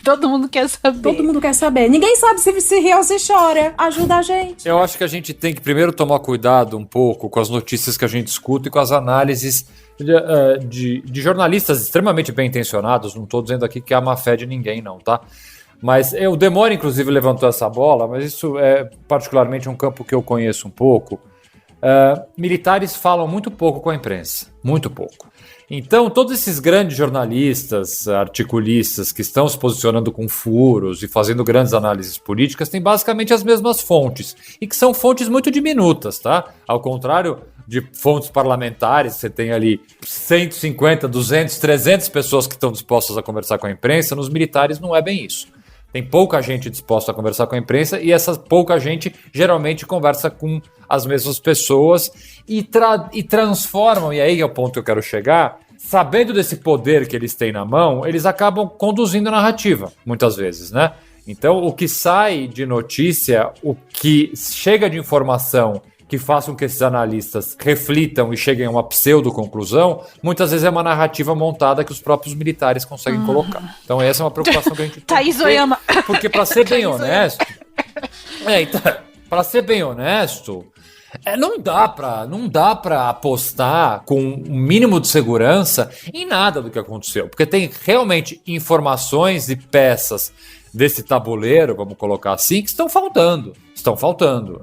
I: Todo mundo quer saber.
F: Todo mundo quer saber. Ninguém sabe se ri ou se chora. Ajuda a gente.
K: Eu acho que a gente tem que primeiro tomar cuidado um pouco com as notícias que a gente escuta e com as análises de jornalistas extremamente bem intencionados. Não estou dizendo aqui que há má fé de ninguém, não, tá? Mas o Demore, inclusive, levantou essa bola, mas isso é particularmente um campo que eu conheço um pouco. Militares falam muito pouco com a imprensa, muito pouco. Então, todos esses grandes jornalistas, articulistas que estão se posicionando com furos e fazendo grandes análises políticas têm basicamente as mesmas fontes, e que são fontes muito diminutas, tá? Ao contrário de fontes parlamentares, você tem ali 150, 200, 300 pessoas que estão dispostas a conversar com a imprensa. Nos militares não é bem isso. Tem pouca gente disposta a conversar com a imprensa e essa pouca gente geralmente conversa com as mesmas pessoas e transformam, e aí é o ponto que eu quero chegar, sabendo desse poder que eles têm na mão, eles acabam conduzindo a narrativa, muitas vezes, né? Então, o que sai de notícia, o que chega de informação que façam que esses analistas reflitam e cheguem a uma pseudo-conclusão, muitas vezes é uma narrativa montada que os próprios militares conseguem colocar. Então essa é uma preocupação que a gente tem.
I: Thaís Oyama.
K: Porque para ser bem honesto... para ser bem honesto, não dá pra apostar com um mínimo de segurança em nada do que aconteceu. Porque tem realmente informações e peças desse tabuleiro, vamos colocar assim, que estão faltando,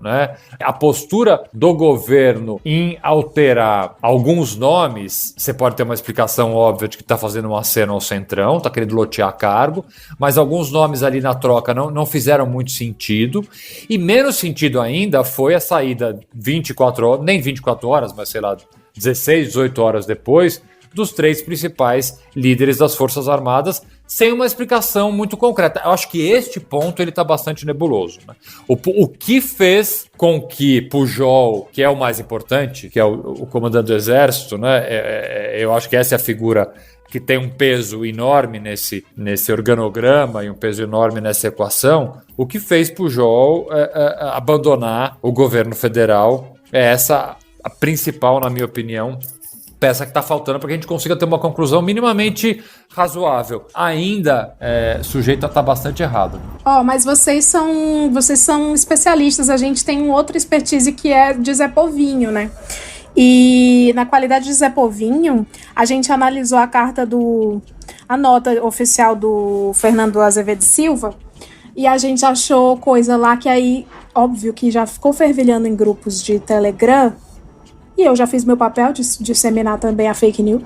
K: né? A postura do governo em alterar alguns nomes, você pode ter uma explicação óbvia de que está fazendo um aceno ao centrão, está querendo lotear cargo, mas alguns nomes ali na troca não fizeram muito sentido, e menos sentido ainda foi a saída 24 horas, nem 24 horas, mas sei lá, 16, 18 horas depois, dos 3 principais líderes das Forças Armadas, sem uma explicação muito concreta. Eu acho que este ponto ele está bastante nebuloso, né? O que fez com que Pujol, que é o mais importante, que é o comandante do Exército, né? Eu acho que essa é a figura que tem um peso enorme nesse organograma e um peso enorme nessa equação. O que fez Pujol abandonar o governo federal é essa a principal, na minha opinião, peça que está faltando para que a gente consiga ter uma conclusão minimamente razoável. Ainda sujeito a estar bastante errado.
F: Mas vocês são especialistas. A gente tem um outro expertise que é de Zé Povinho, né? E na qualidade de Zé Povinho, a gente analisou a nota oficial do Fernando Azevedo Silva e a gente achou coisa lá que aí, óbvio que já ficou fervilhando em grupos de Telegram. E eu já fiz meu papel de disseminar também a fake news,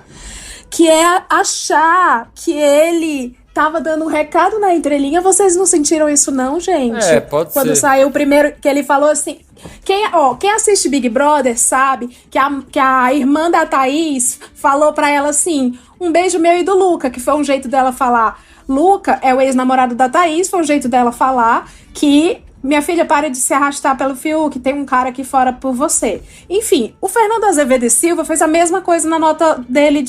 F: que é achar que ele tava dando um recado na entrelinha. Vocês não sentiram isso não, gente?
K: Pode ser.
F: Quando saiu o primeiro, que ele falou assim... Quem assiste Big Brother sabe que a irmã da Thaís falou pra ela assim, um beijo meu e do Luca, que foi um jeito dela falar. Luca é o ex-namorado da Thaís, foi um jeito dela falar que... Minha filha, para de se arrastar pelo fio, que tem um cara aqui fora por você. Enfim, o Fernando Azevedo e Silva fez a mesma coisa na nota dele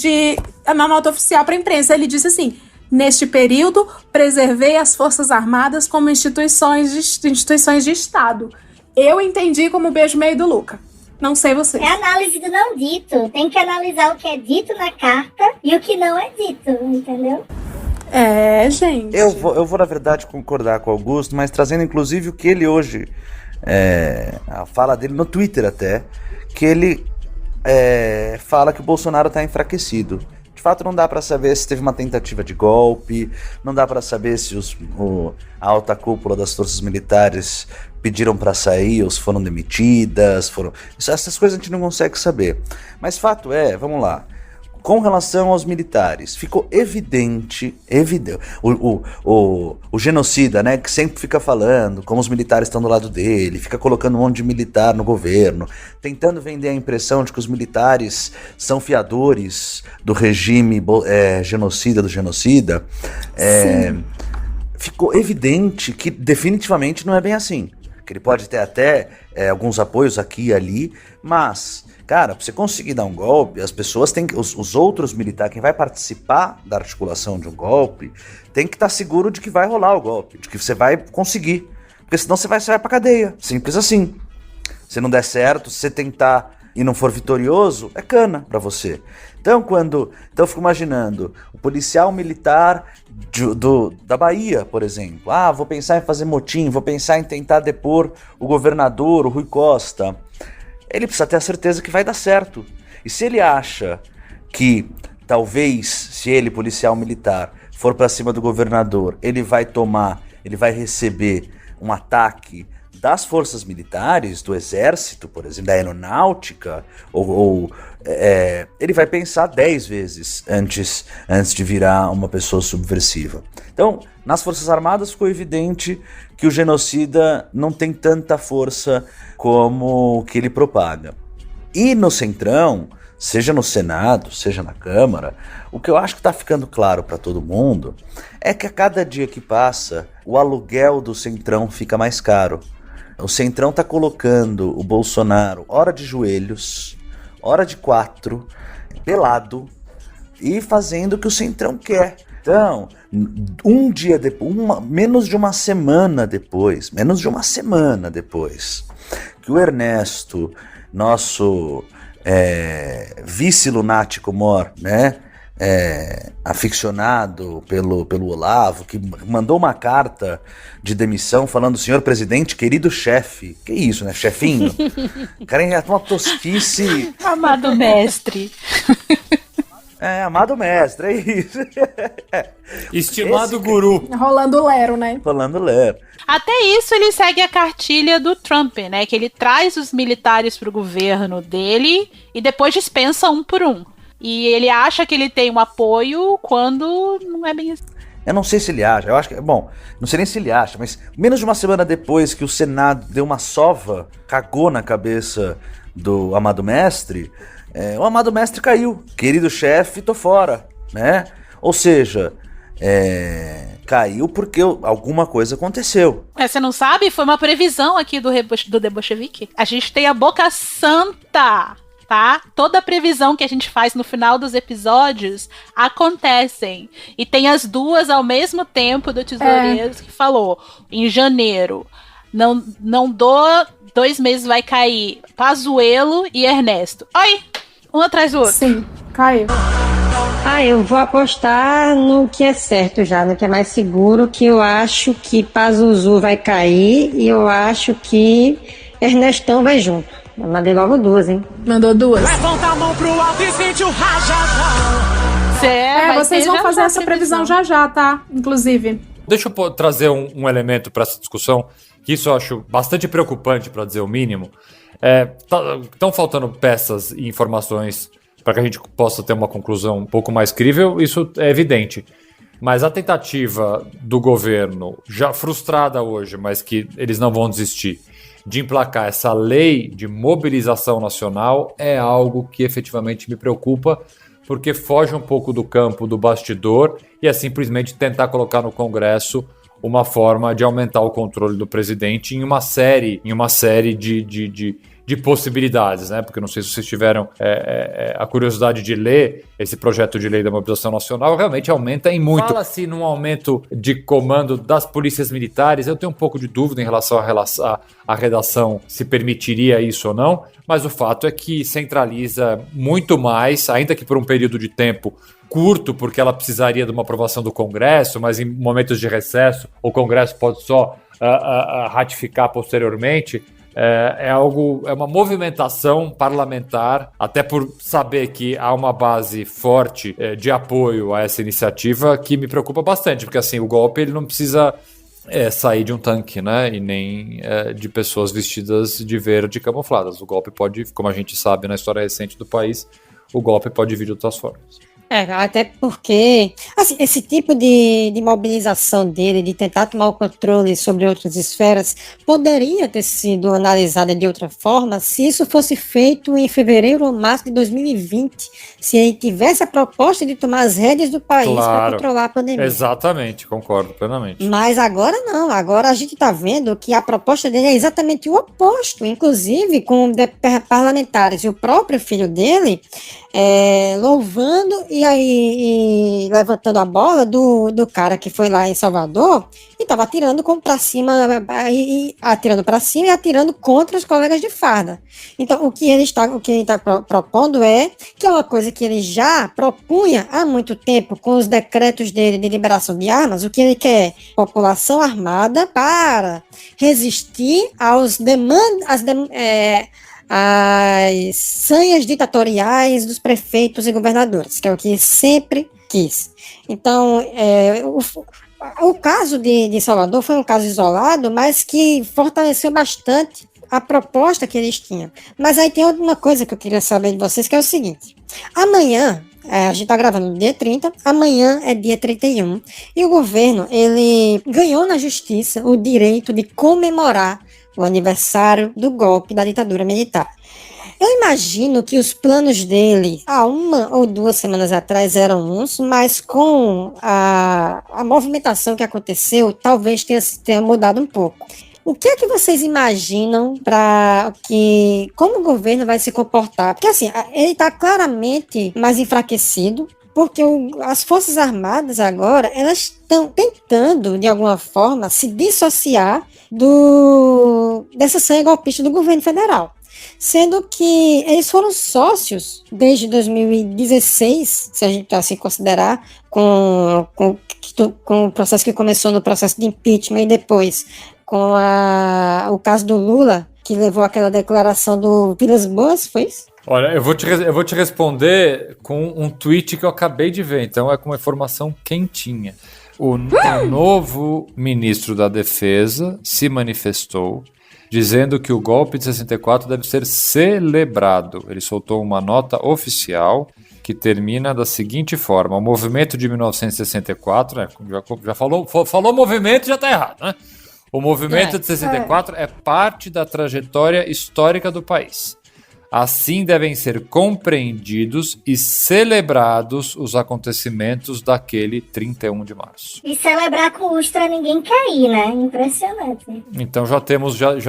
F: na nota oficial para a imprensa. Ele disse assim: neste período, preservei as Forças Armadas como instituições de Estado. Eu entendi como beijo meio do Luca. Não sei vocês.
M: É análise do não dito. Tem que analisar o que é dito na carta e o que não é dito, entendeu?
F: Gente.
L: Eu vou, na verdade, concordar com o Augusto, mas trazendo inclusive o que ele hoje, a fala dele no Twitter até, que ele fala que o Bolsonaro está enfraquecido. De fato, não dá para saber se teve uma tentativa de golpe, não dá para saber se a alta cúpula das forças militares pediram para sair ou se foram demitidas. Essas coisas a gente não consegue saber. Mas fato vamos lá. Com relação aos militares, ficou evidente, o genocida, né, que sempre fica falando como os militares estão do lado dele, fica colocando um monte de militar no governo, tentando vender a impressão de que os militares são fiadores do regime genocida do genocida, ficou evidente que definitivamente não é bem assim. Que ele pode ter até alguns apoios aqui e ali, mas... Cara, pra você conseguir dar um golpe, as pessoas têm que... Os outros militares, quem vai participar da articulação de um golpe, tem que estar seguro de que vai rolar o golpe, de que você vai conseguir. Porque senão você vai pra cadeia. Simples assim. Se não der certo, se você tentar e não for vitorioso, é cana pra você. Então eu fico imaginando, o policial militar da Bahia, por exemplo. Vou pensar em fazer motim, vou pensar em tentar depor o governador, o Rui Costa. Ele precisa ter a certeza que vai dar certo. E se ele acha que talvez, se ele, policial militar, for para cima do governador, ele vai receber um ataque das forças militares, do exército, por exemplo, da aeronáutica, ele vai pensar 10 vezes antes de virar uma pessoa subversiva. Então, nas Forças Armadas ficou evidente que o genocida não tem tanta força como o que ele propaga. E no Centrão, seja no Senado, seja na Câmara, o que eu acho que está ficando claro para todo mundo é que a cada dia que passa, o aluguel do Centrão fica mais caro. O Centrão está colocando o Bolsonaro hora de joelhos, hora de 4, pelado, e fazendo o que o Centrão quer. Então, um dia depois, menos de uma semana depois, que o Ernesto, nosso vice-lunático mor, né, aficionado pelo Olavo, que mandou uma carta de demissão falando: senhor presidente, querido chefe. Que isso, né? Chefinho? O cara é uma tosquice.
I: Amado mestre.
L: Amado mestre, é isso.
K: Estimado guru.
F: Rolando lero, né?
L: Rolando lero.
I: Até isso ele segue a cartilha do Trump, né? Que ele traz os militares pro governo dele e depois dispensa um por um. E ele acha que ele tem um apoio quando não é bem assim.
L: Eu não sei se ele acha, eu acho que... Bom, não sei nem se ele acha, mas menos de uma semana depois que o Senado deu uma sova, cagou na cabeça do Amado Mestre, o Amado Mestre caiu. Querido chefe, tô fora, né? Ou seja, caiu porque alguma coisa aconteceu.
I: Você não sabe? Foi uma previsão aqui do The Bolchevique. A gente tem a boca santa, tá? Toda a previsão que a gente faz no final dos episódios acontecem. E tem as duas ao mesmo tempo do Tesoureiro que falou: em janeiro, não dou 2 meses, vai cair Pazuello e Ernesto. Oi! Um atrás do outro.
F: Sim, caiu.
J: Eu vou apostar no que é certo já, no que é mais seguro, que eu acho que Pazuzu vai cair e eu acho que Ernestão vai junto. Eu mandei logo 2, hein?
F: Mandou 2.
H: Levanta a mão pro alto e sente o rajadão.
F: Vocês vão fazer essa previsão já, tá? Inclusive.
K: Deixa eu trazer um elemento para essa discussão, que isso eu acho bastante preocupante, para dizer o mínimo. Estão faltando peças e informações para que a gente possa ter uma conclusão um pouco mais crível, isso é evidente. Mas a tentativa do governo, já frustrada hoje, mas que eles não vão desistir, de emplacar essa lei de mobilização nacional é algo que efetivamente me preocupa, porque foge um pouco do campo do bastidor e é simplesmente tentar colocar no Congresso uma forma de aumentar o controle do presidente em uma série de possibilidades, né? Porque não sei se vocês tiveram a curiosidade de ler esse projeto de lei da mobilização nacional, realmente aumenta em muito. Fala-se num aumento de comando das polícias militares, eu tenho um pouco de dúvida em relação à redação, se permitiria isso ou não, mas o fato é que centraliza muito mais, ainda que por um período de tempo curto, porque ela precisaria de uma aprovação do Congresso, mas em momentos de recesso o Congresso pode só ratificar posteriormente. É uma movimentação parlamentar, até por saber que há uma base forte de apoio a essa iniciativa que me preocupa bastante, porque assim, o golpe ele não precisa sair de um tanque, né? E nem de pessoas vestidas de verde camufladas. O golpe pode, como a gente sabe na história recente do país, o golpe pode vir de outras formas.
J: Até porque, assim, esse tipo de mobilização dele, de tentar tomar o controle sobre outras esferas, poderia ter sido analisada de outra forma se isso fosse feito em fevereiro ou março de 2020, se ele tivesse a proposta de tomar as rédeas do país para controlar a pandemia.
K: Exatamente, concordo plenamente.
J: Mas agora não, agora a gente está vendo que a proposta dele é exatamente o oposto, inclusive com parlamentares e o próprio filho dele louvando e levantando a bola do cara que foi lá em Salvador e estava atirando para cima e atirando contra os colegas de farda. Então o que ele está propondo que é uma coisa que ele já propunha há muito tempo com os decretos dele de liberação de armas. O que ele quer? População armada para resistir às as sanhas ditatoriais dos prefeitos e governadores, que é o que sempre quis. Então, o caso de Salvador foi um caso isolado, mas que fortaleceu bastante a proposta que eles tinham. Mas aí tem uma coisa que eu queria saber de vocês, que é o seguinte: amanhã, a gente está gravando no dia 30, amanhã é dia 31, e o governo, ele ganhou na justiça o direito de comemorar o aniversário do golpe da ditadura militar. Eu imagino que os planos dele, há 1 ou 2 semanas atrás, eram uns, mas com a movimentação que aconteceu, talvez tenha mudado um pouco. O que é que vocês imaginam como o governo vai se comportar? Porque assim, ele está claramente mais enfraquecido, porque as Forças Armadas agora, elas estão tentando, de alguma forma, se dissociar dessa sanha golpista do governo federal. Sendo que eles foram sócios desde 2016, se a gente assim considerar, com o processo que começou no processo de impeachment e depois com o caso do Lula, que levou àquela declaração do Vilas Boas, foi isso?
K: Olha, eu vou te responder com um tweet que eu acabei de ver, então é com uma informação quentinha. O novo ministro da Defesa se manifestou dizendo que o golpe de 64 deve ser celebrado. Ele soltou uma nota oficial que termina da seguinte forma: o movimento de 1964, né, já falou movimento, já está errado, né? O movimento de 64 é parte da trajetória histórica do país. Assim devem ser compreendidos e celebrados os acontecimentos daquele 31 de março.
M: E celebrar com Ustra ninguém quer ir, né? Impressionante.
K: Então já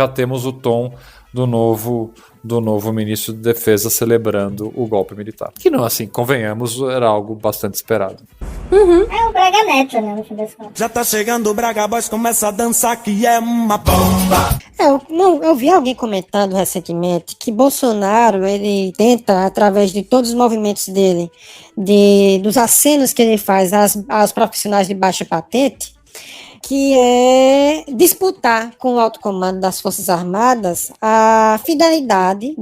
K: temos o tom do novo ministro de Defesa celebrando o golpe militar. Que não, assim, convenhamos, era algo bastante esperado.
M: Uhum. É o Braga Neto, né, no fim das contas.
H: Já tá chegando o Braga Boys, começa a dançar que é uma bomba.
J: Eu vi alguém comentando recentemente que Bolsonaro, ele tenta, através de todos os movimentos dele, dos acenos que ele faz aos profissionais de baixa patente, que é disputar com o alto comando das Forças Armadas a fidelidade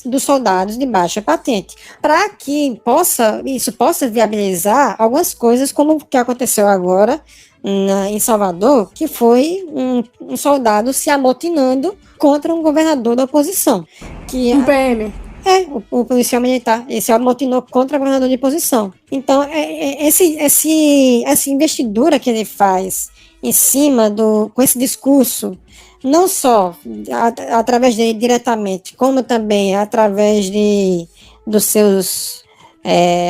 J: dos soldados de baixa patente, para que isso possa viabilizar algumas coisas, como o que aconteceu agora em Salvador, que foi um soldado se amotinando contra um governador da oposição.
F: Um PM.
J: O policial militar. Esse amotinou contra o governador de posição. Então, essa investidura que ele faz em cima com esse discurso, não só através dele diretamente, como também através dos seus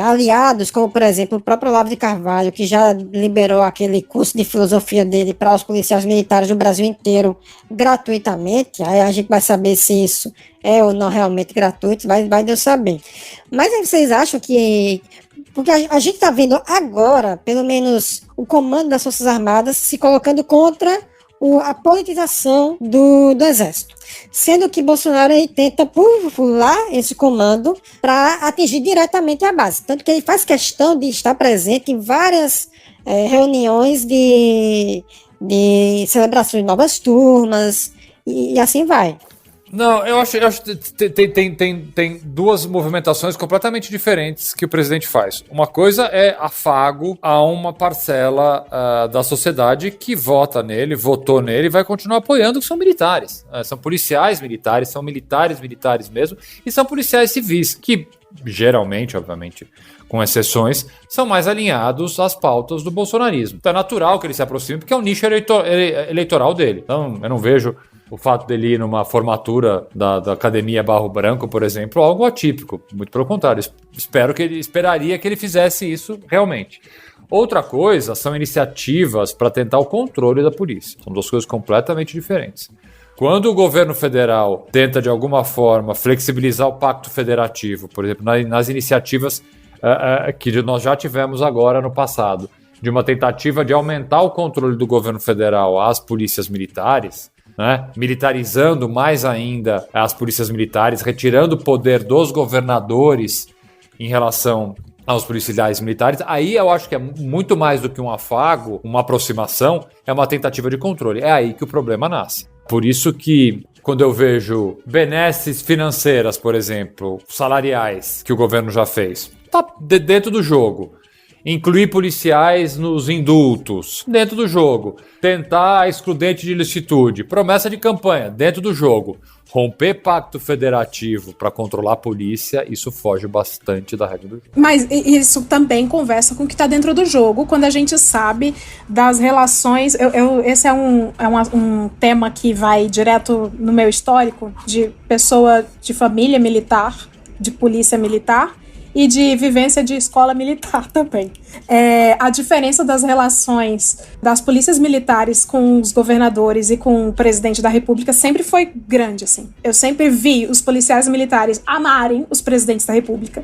J: aliados, como por exemplo o próprio Olavo de Carvalho, que já liberou aquele curso de filosofia dele para os policiais militares do Brasil inteiro gratuitamente. Aí a gente vai saber se isso é ou não realmente gratuito, vai Deus saber. Mas aí vocês acham que... Porque a gente está vendo agora, pelo menos, o comando das Forças Armadas se colocando contra a politização do Exército. Sendo que Bolsonaro tenta pular esse comando para atingir diretamente a base. Tanto que ele faz questão de estar presente em várias reuniões de celebração de novas turmas e assim vai.
K: Não, eu acho que tem duas movimentações completamente diferentes que o presidente faz. Uma coisa é afago a uma parcela da sociedade que votou nele e vai continuar apoiando, que são militares. São policiais militares, são militares mesmo, e são policiais civis, que geralmente, obviamente, com exceções, são mais alinhados às pautas do bolsonarismo. Então é natural que ele se aproxime, porque é o nicho eleitoral dele. Então eu não vejo o fato dele ir numa formatura da Academia Barro Branco, por exemplo, algo atípico. Muito pelo contrário, esperaria que ele fizesse isso realmente. Outra coisa são iniciativas para tentar o controle da polícia. São duas coisas completamente diferentes. Quando o governo federal tenta, de alguma forma, flexibilizar o pacto federativo, por exemplo, nas iniciativas que nós já tivemos agora no passado, de uma tentativa de aumentar o controle do governo federal às polícias militares, né, militarizando mais ainda as polícias militares, retirando o poder dos governadores em relação aos policiais militares, aí eu acho que é muito mais do que um afago, uma aproximação, é uma tentativa de controle. É aí que o problema nasce. Por isso que, quando eu vejo benesses financeiras, por exemplo, salariais, que o governo já fez, tá dentro do jogo. Incluir policiais nos indultos, dentro do jogo. Tentar a excludente de ilicitude, promessa de campanha, dentro do jogo. Romper pacto federativo para controlar a polícia, isso foge bastante da regra do jogo.
F: Mas isso também conversa com o que está dentro do jogo, quando a gente sabe das relações... Esse é um tema que vai direto no meu histórico, de pessoa de família militar, de polícia militar, e de vivência de escola militar também. A diferença das relações das polícias militares com os governadores e com o presidente da república sempre foi grande, assim. Eu sempre vi os policiais militares amarem os presidentes da república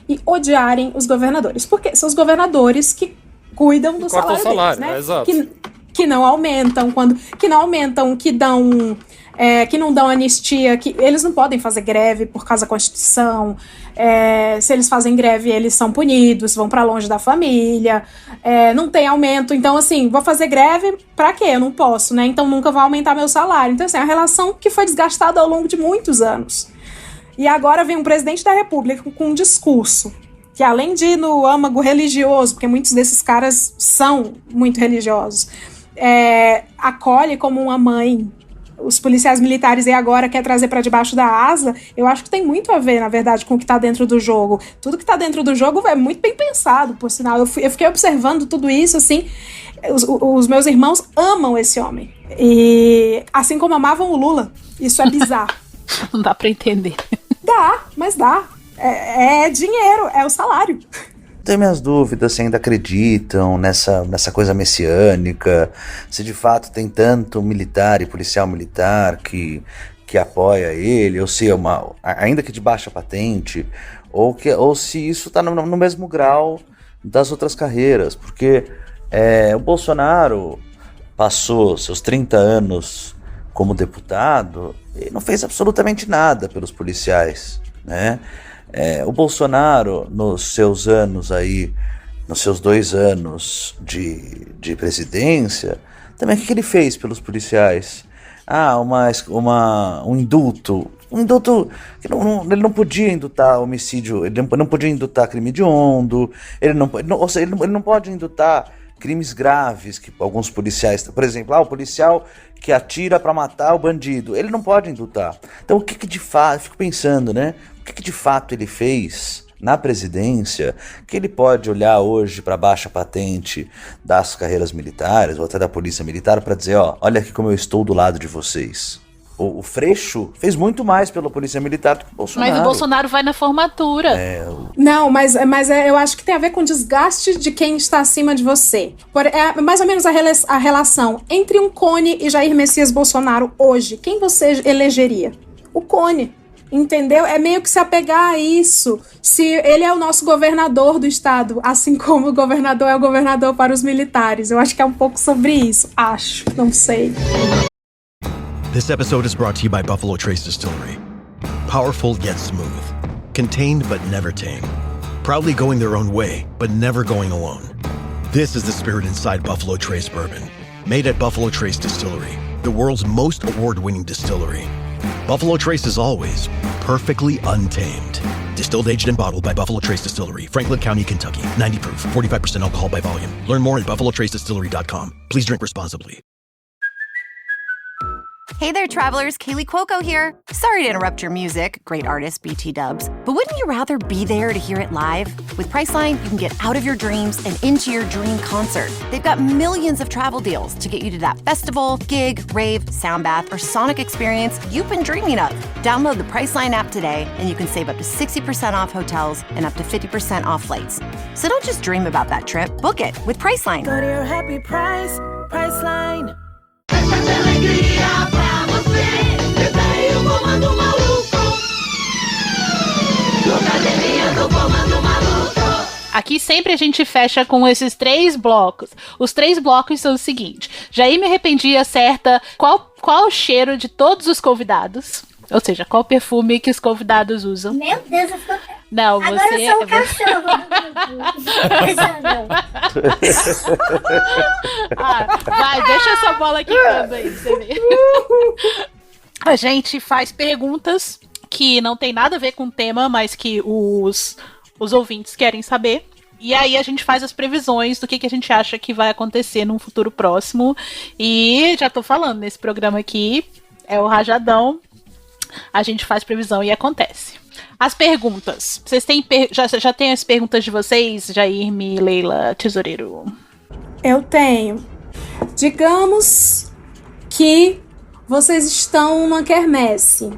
F: e odiarem os governadores, porque são os governadores que cuidam do salário deles, né?
K: Exato.
F: Que não aumentam, que não dão anistia, que eles não podem fazer greve por causa da Constituição. Se eles fazem greve, eles são punidos, vão pra longe da família, não tem aumento. Então, assim, vou fazer greve pra quê? Eu não posso, né? Então nunca vai aumentar meu salário. Então, assim, é uma relação que foi desgastada ao longo de muitos anos. E agora vem um presidente da República com um discurso que, além de ir no âmago religioso, porque muitos desses caras são muito religiosos, acolhe como uma mãe os policiais militares e agora quer trazer para debaixo da asa. Eu acho que tem muito a ver, na verdade, com o que está dentro do jogo. Tudo que está dentro do jogo é muito bem pensado, por sinal. Eu fiquei observando tudo isso, assim. Os meus irmãos amam esse homem. E assim como amavam o Lula. Isso é bizarro.
I: Não dá para entender.
F: Dá, mas dá. É dinheiro, é o salário.
L: Tenho minhas dúvidas se ainda acreditam nessa coisa messiânica, se de fato tem tanto militar e policial militar que apoia ele, ou se é ainda que de baixa patente, ou se isso está no mesmo grau das outras carreiras, porque o Bolsonaro passou seus 30 anos como deputado e não fez absolutamente nada pelos policiais, né? O Bolsonaro, nos seus anos aí, nos seus 2 anos de presidência, também o que ele fez pelos policiais? Um indulto. Um indulto que ele não podia indultar homicídio, ele não podia indultar crime hediondo, ele não pode indultar crimes graves que alguns policiais... Por exemplo, o policial que atira pra matar o bandido, ele não pode indultar. Então o que de fato... Fico pensando, né? O que de fato ele fez na presidência que ele pode olhar hoje para a baixa patente das carreiras militares ou até da polícia militar para dizer, olha aqui como eu estou do lado de vocês. O Freixo fez muito mais pela polícia militar do que o Bolsonaro.
I: Mas o Bolsonaro vai na formatura.
F: Não, mas eu acho que tem a ver com o desgaste de quem está acima de você. É mais ou menos a relação entre um Cone e Jair Messias Bolsonaro hoje. Quem você elegeria? O Cone. Entendeu? É meio que se apegar a isso. Se ele é o nosso governador do estado, assim como o governador é o governador para os militares. Eu acho que é um pouco sobre isso. Acho. Não sei.
P: This episode is brought to you by Buffalo Trace Distillery. Powerful yet smooth. Contained but never tame. Proudly going their own way, but never going alone. This is the spirit inside Buffalo Trace Bourbon. Made at Buffalo Trace Distillery, the world's most award-winning distillery. Buffalo Trace is always perfectly untamed. Distilled, aged, and bottled by Buffalo Trace Distillery, Franklin County, Kentucky. 90 proof, 45% alcohol by volume. Learn more at buffalotracedistillery.com. Please drink responsibly.
Q: Hey there, travelers. Kaylee Cuoco here. Sorry to interrupt your music, great artist BT Dubs, but wouldn't you rather be there to hear it live? With Priceline, you can get out of your dreams and into your dream concert. They've got millions of travel deals to get you to that festival, gig, rave, soundbath, or sonic experience you've been dreaming of. Download the Priceline app today, and you can save up to 60% off hotels and up to 50% off flights. So don't just dream about that trip. Book it with Priceline.
R: Go to your happy price, Priceline.
I: Aqui sempre a gente fecha com esses 3 blocos. Os 3 blocos são o seguinte: Jair me arrependi acerta qual o cheiro de todos os convidados. Ou seja, qual perfume que os convidados usam.
M: Meu Deus, eu fico...
I: Não,
M: agora
I: você...
M: eu sou o cachorro.
I: Vai, deixa essa bola quicando aí, pra você ver. A gente faz perguntas que não tem nada a ver com o tema, mas que os ouvintes querem saber. E aí a gente faz as previsões do que a gente acha que vai acontecer num futuro próximo. E já tô falando, nesse programa aqui é o Rajadão. A gente faz previsão e acontece. As perguntas. Vocês têm já tem as perguntas de vocês, Jair, Leila, Tesoureiro?
F: Eu tenho. Digamos que vocês estão numa quermesse.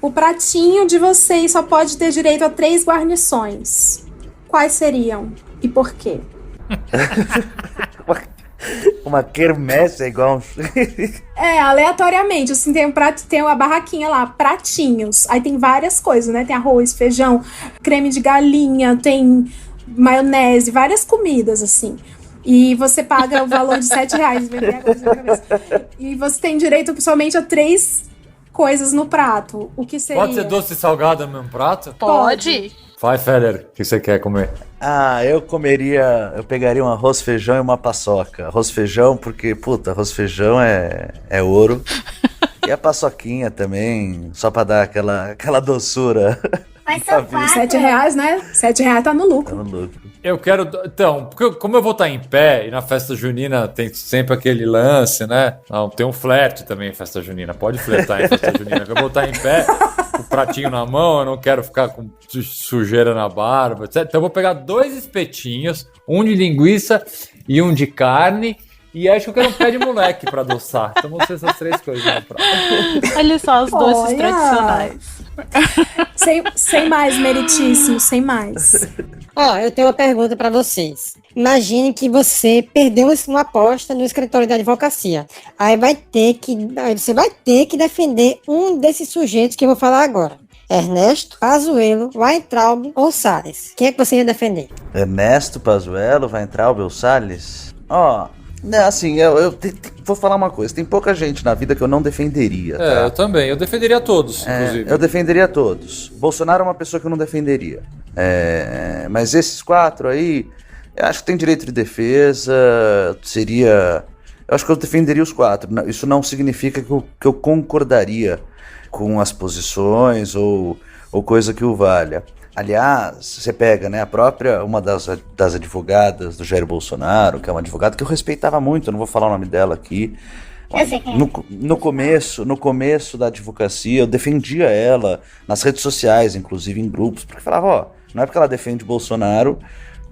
F: O pratinho de vocês só pode ter direito a 3 guarnições. Quais seriam e por quê?
L: Uma quermesse é igual
F: aleatoriamente, assim, tem uma barraquinha lá, pratinhos, aí tem várias coisas, né, tem arroz, feijão, creme de galinha, tem maionese, várias comidas, assim, e você paga o valor de R$7, e você tem direito somente a 3 coisas no prato, o que seria?
K: Pode ser doce e salgado no mesmo prato?
F: Pode.
K: Vai, Feller, o que você quer comer?
L: Eu pegaria um arroz, feijão e uma paçoca. Arroz, feijão, porque, arroz, feijão é ouro. E a paçoquinha também, só pra dar aquela doçura.
M: Mas são 4.
F: R$7, né? R$7 tá no lucro.
L: Tá no lucro.
K: Eu quero... Então, porque como eu vou estar em pé, e na festa junina tem sempre aquele lance, né? Não, tem um flerte também em festa junina. Pode flertar em festa junina. Eu vou estar em pé, com o pratinho na mão, eu não quero ficar com sujeira na barba, etc. Então eu vou pegar 2 espetinhos, um de linguiça e um de carne. E acho que eu quero um pé de moleque pra adoçar. Então vão ser essas 3 coisas no prato.
I: Olha só os doces tradicionais.
F: Sem mais, meritíssimo, sem mais.
J: Eu tenho uma pergunta pra vocês. Imagine que você perdeu uma aposta no escritório da advocacia. Aí você vai ter que defender um desses sujeitos que eu vou falar agora. Ernesto, Pazuello, Weintraub ou Salles. Quem é que você ia defender?
L: Ernesto, Pazuello, Weintraub ou Salles? Assim, eu vou falar uma coisa. Tem pouca gente na vida que eu não defenderia, tá?
K: Eu também. Eu defenderia todos, inclusive.
L: Eu defenderia todos. Bolsonaro é uma pessoa que eu não defenderia. Mas esses 4 aí, eu acho que tem direito de defesa, eu acho que eu defenderia os 4. Isso não significa que eu concordaria com as posições ou coisa que o valha. Aliás, você pega, né, uma das advogadas do Jair Bolsonaro, que é uma advogada que eu respeitava muito, eu não vou falar o nome dela aqui. No começo da advocacia, eu defendia ela nas redes sociais, inclusive em grupos, porque falava, não é porque ela defende Bolsonaro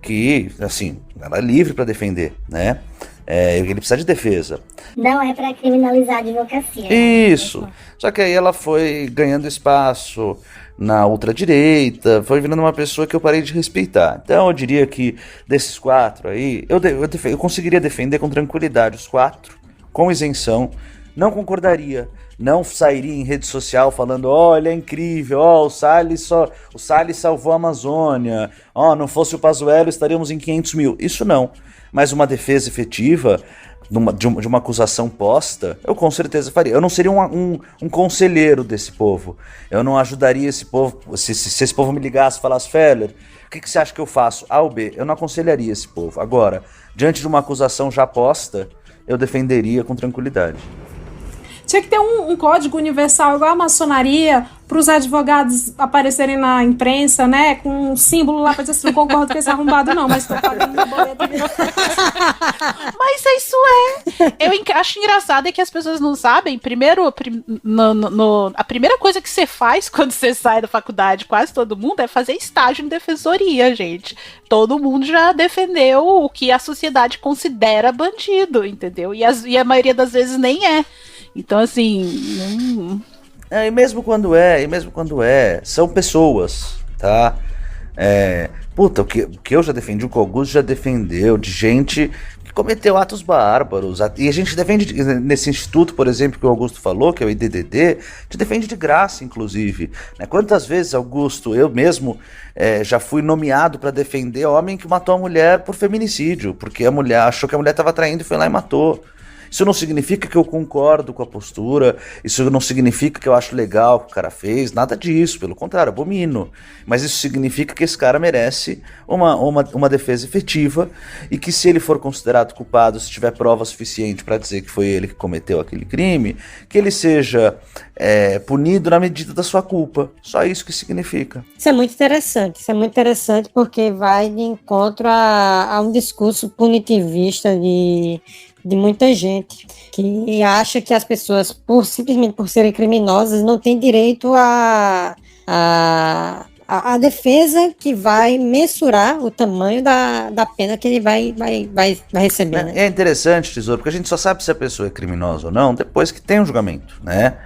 L: que, assim, ela é livre para defender, né? Ele precisa de defesa.
M: Não é para criminalizar a advocacia.
L: Isso. Só que aí ela foi ganhando espaço na ultradireita, foi virando uma pessoa que eu parei de respeitar. Então eu diria que desses 4 aí, eu conseguiria defender com tranquilidade os 4, com isenção. Não concordaria, não sairia em rede social falando, ele é incrível, o Salles salvou a Amazônia, não fosse o Pazuello estaríamos em 500 mil. Isso não. Mas uma defesa efetiva de uma acusação posta, eu com certeza faria. Eu não seria um conselheiro desse povo. Eu não ajudaria esse povo. Se esse povo me ligasse e falasse, Feller, o que você acha que eu faço? A ou B? Eu não aconselharia esse povo. Agora, diante de uma acusação já posta, eu defenderia com tranquilidade.
F: Tinha que ter um código universal igual a maçonaria para os advogados aparecerem na imprensa, né? Com um símbolo lá para dizer assim, não concordo com esse arrombado não, mas estou pagando meu boleto.
I: Mas isso eu acho engraçado é que as pessoas não sabem. Primeiro, a primeira coisa que você faz quando você sai da faculdade, quase todo mundo, é fazer estágio em defensoria, gente. Todo mundo já defendeu o que a sociedade considera bandido, entendeu? E a maioria das vezes nem é. Então, assim...
L: E mesmo quando é, são pessoas, tá? O que eu já defendi, o que o Augusto já defendeu, de gente que cometeu atos bárbaros. E a gente defende, nesse instituto, por exemplo, que o Augusto falou, que é o IDDD, a gente defende de graça, inclusive. Né? Quantas vezes, Augusto, eu mesmo já fui nomeado para defender homem que matou a mulher por feminicídio, porque a mulher achou que a mulher estava traindo e foi lá e matou. Isso não significa que eu concordo com a postura, isso não significa que eu acho legal o que o cara fez, nada disso, pelo contrário, abomino. Mas isso significa que esse cara merece uma defesa efetiva e que se ele for considerado culpado, se tiver prova suficiente para dizer que foi ele que cometeu aquele crime, que ele seja punido na medida da sua culpa. Só isso que significa.
J: Isso é muito interessante porque vai de encontro a um discurso punitivista de muita gente que acha que as pessoas, simplesmente por serem criminosas, não têm direito a defesa que vai mensurar o tamanho da pena que ele vai receber. Né?
L: É interessante, Tesouro, porque a gente só sabe se a pessoa é criminosa ou não depois que tem um julgamento, né?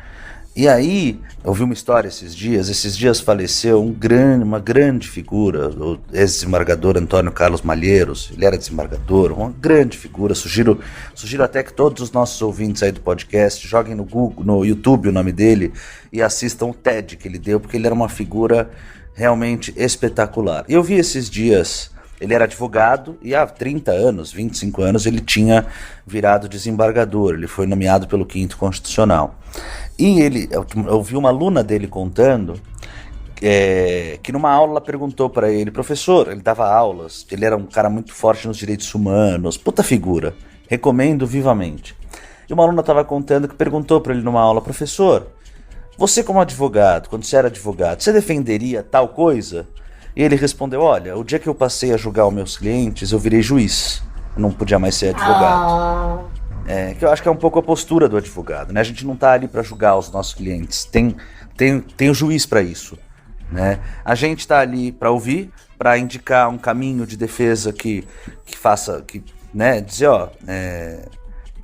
L: E aí, eu vi uma história esses dias faleceu uma grande figura, o ex-desembargador Antônio Carlos Malheiros, ele era desembargador, uma grande figura, sugiro até que todos os nossos ouvintes aí do podcast joguem no Google, no YouTube o nome dele e assistam o TED que ele deu, porque ele era uma figura realmente espetacular. E eu vi esses dias, ele era advogado e há 30 anos, 25 anos, ele tinha virado desembargador, ele foi nomeado pelo 5º Constitucional. E eu vi uma aluna dele contando que numa aula ela perguntou para ele, professor, ele dava aulas, ele era um cara muito forte nos direitos humanos, puta figura, recomendo vivamente. E uma aluna estava contando que perguntou para ele numa aula, professor, você como advogado, quando você era advogado, você defenderia tal coisa? E ele respondeu, olha, o dia que eu passei a julgar os meus clientes, eu virei juiz, eu não podia mais ser advogado. Que eu acho que é um pouco a postura do advogado, né? A gente não está ali para julgar os nossos clientes, tem o juiz para isso, né? A gente está ali para ouvir, para indicar um caminho de defesa que faça, né? Dizer,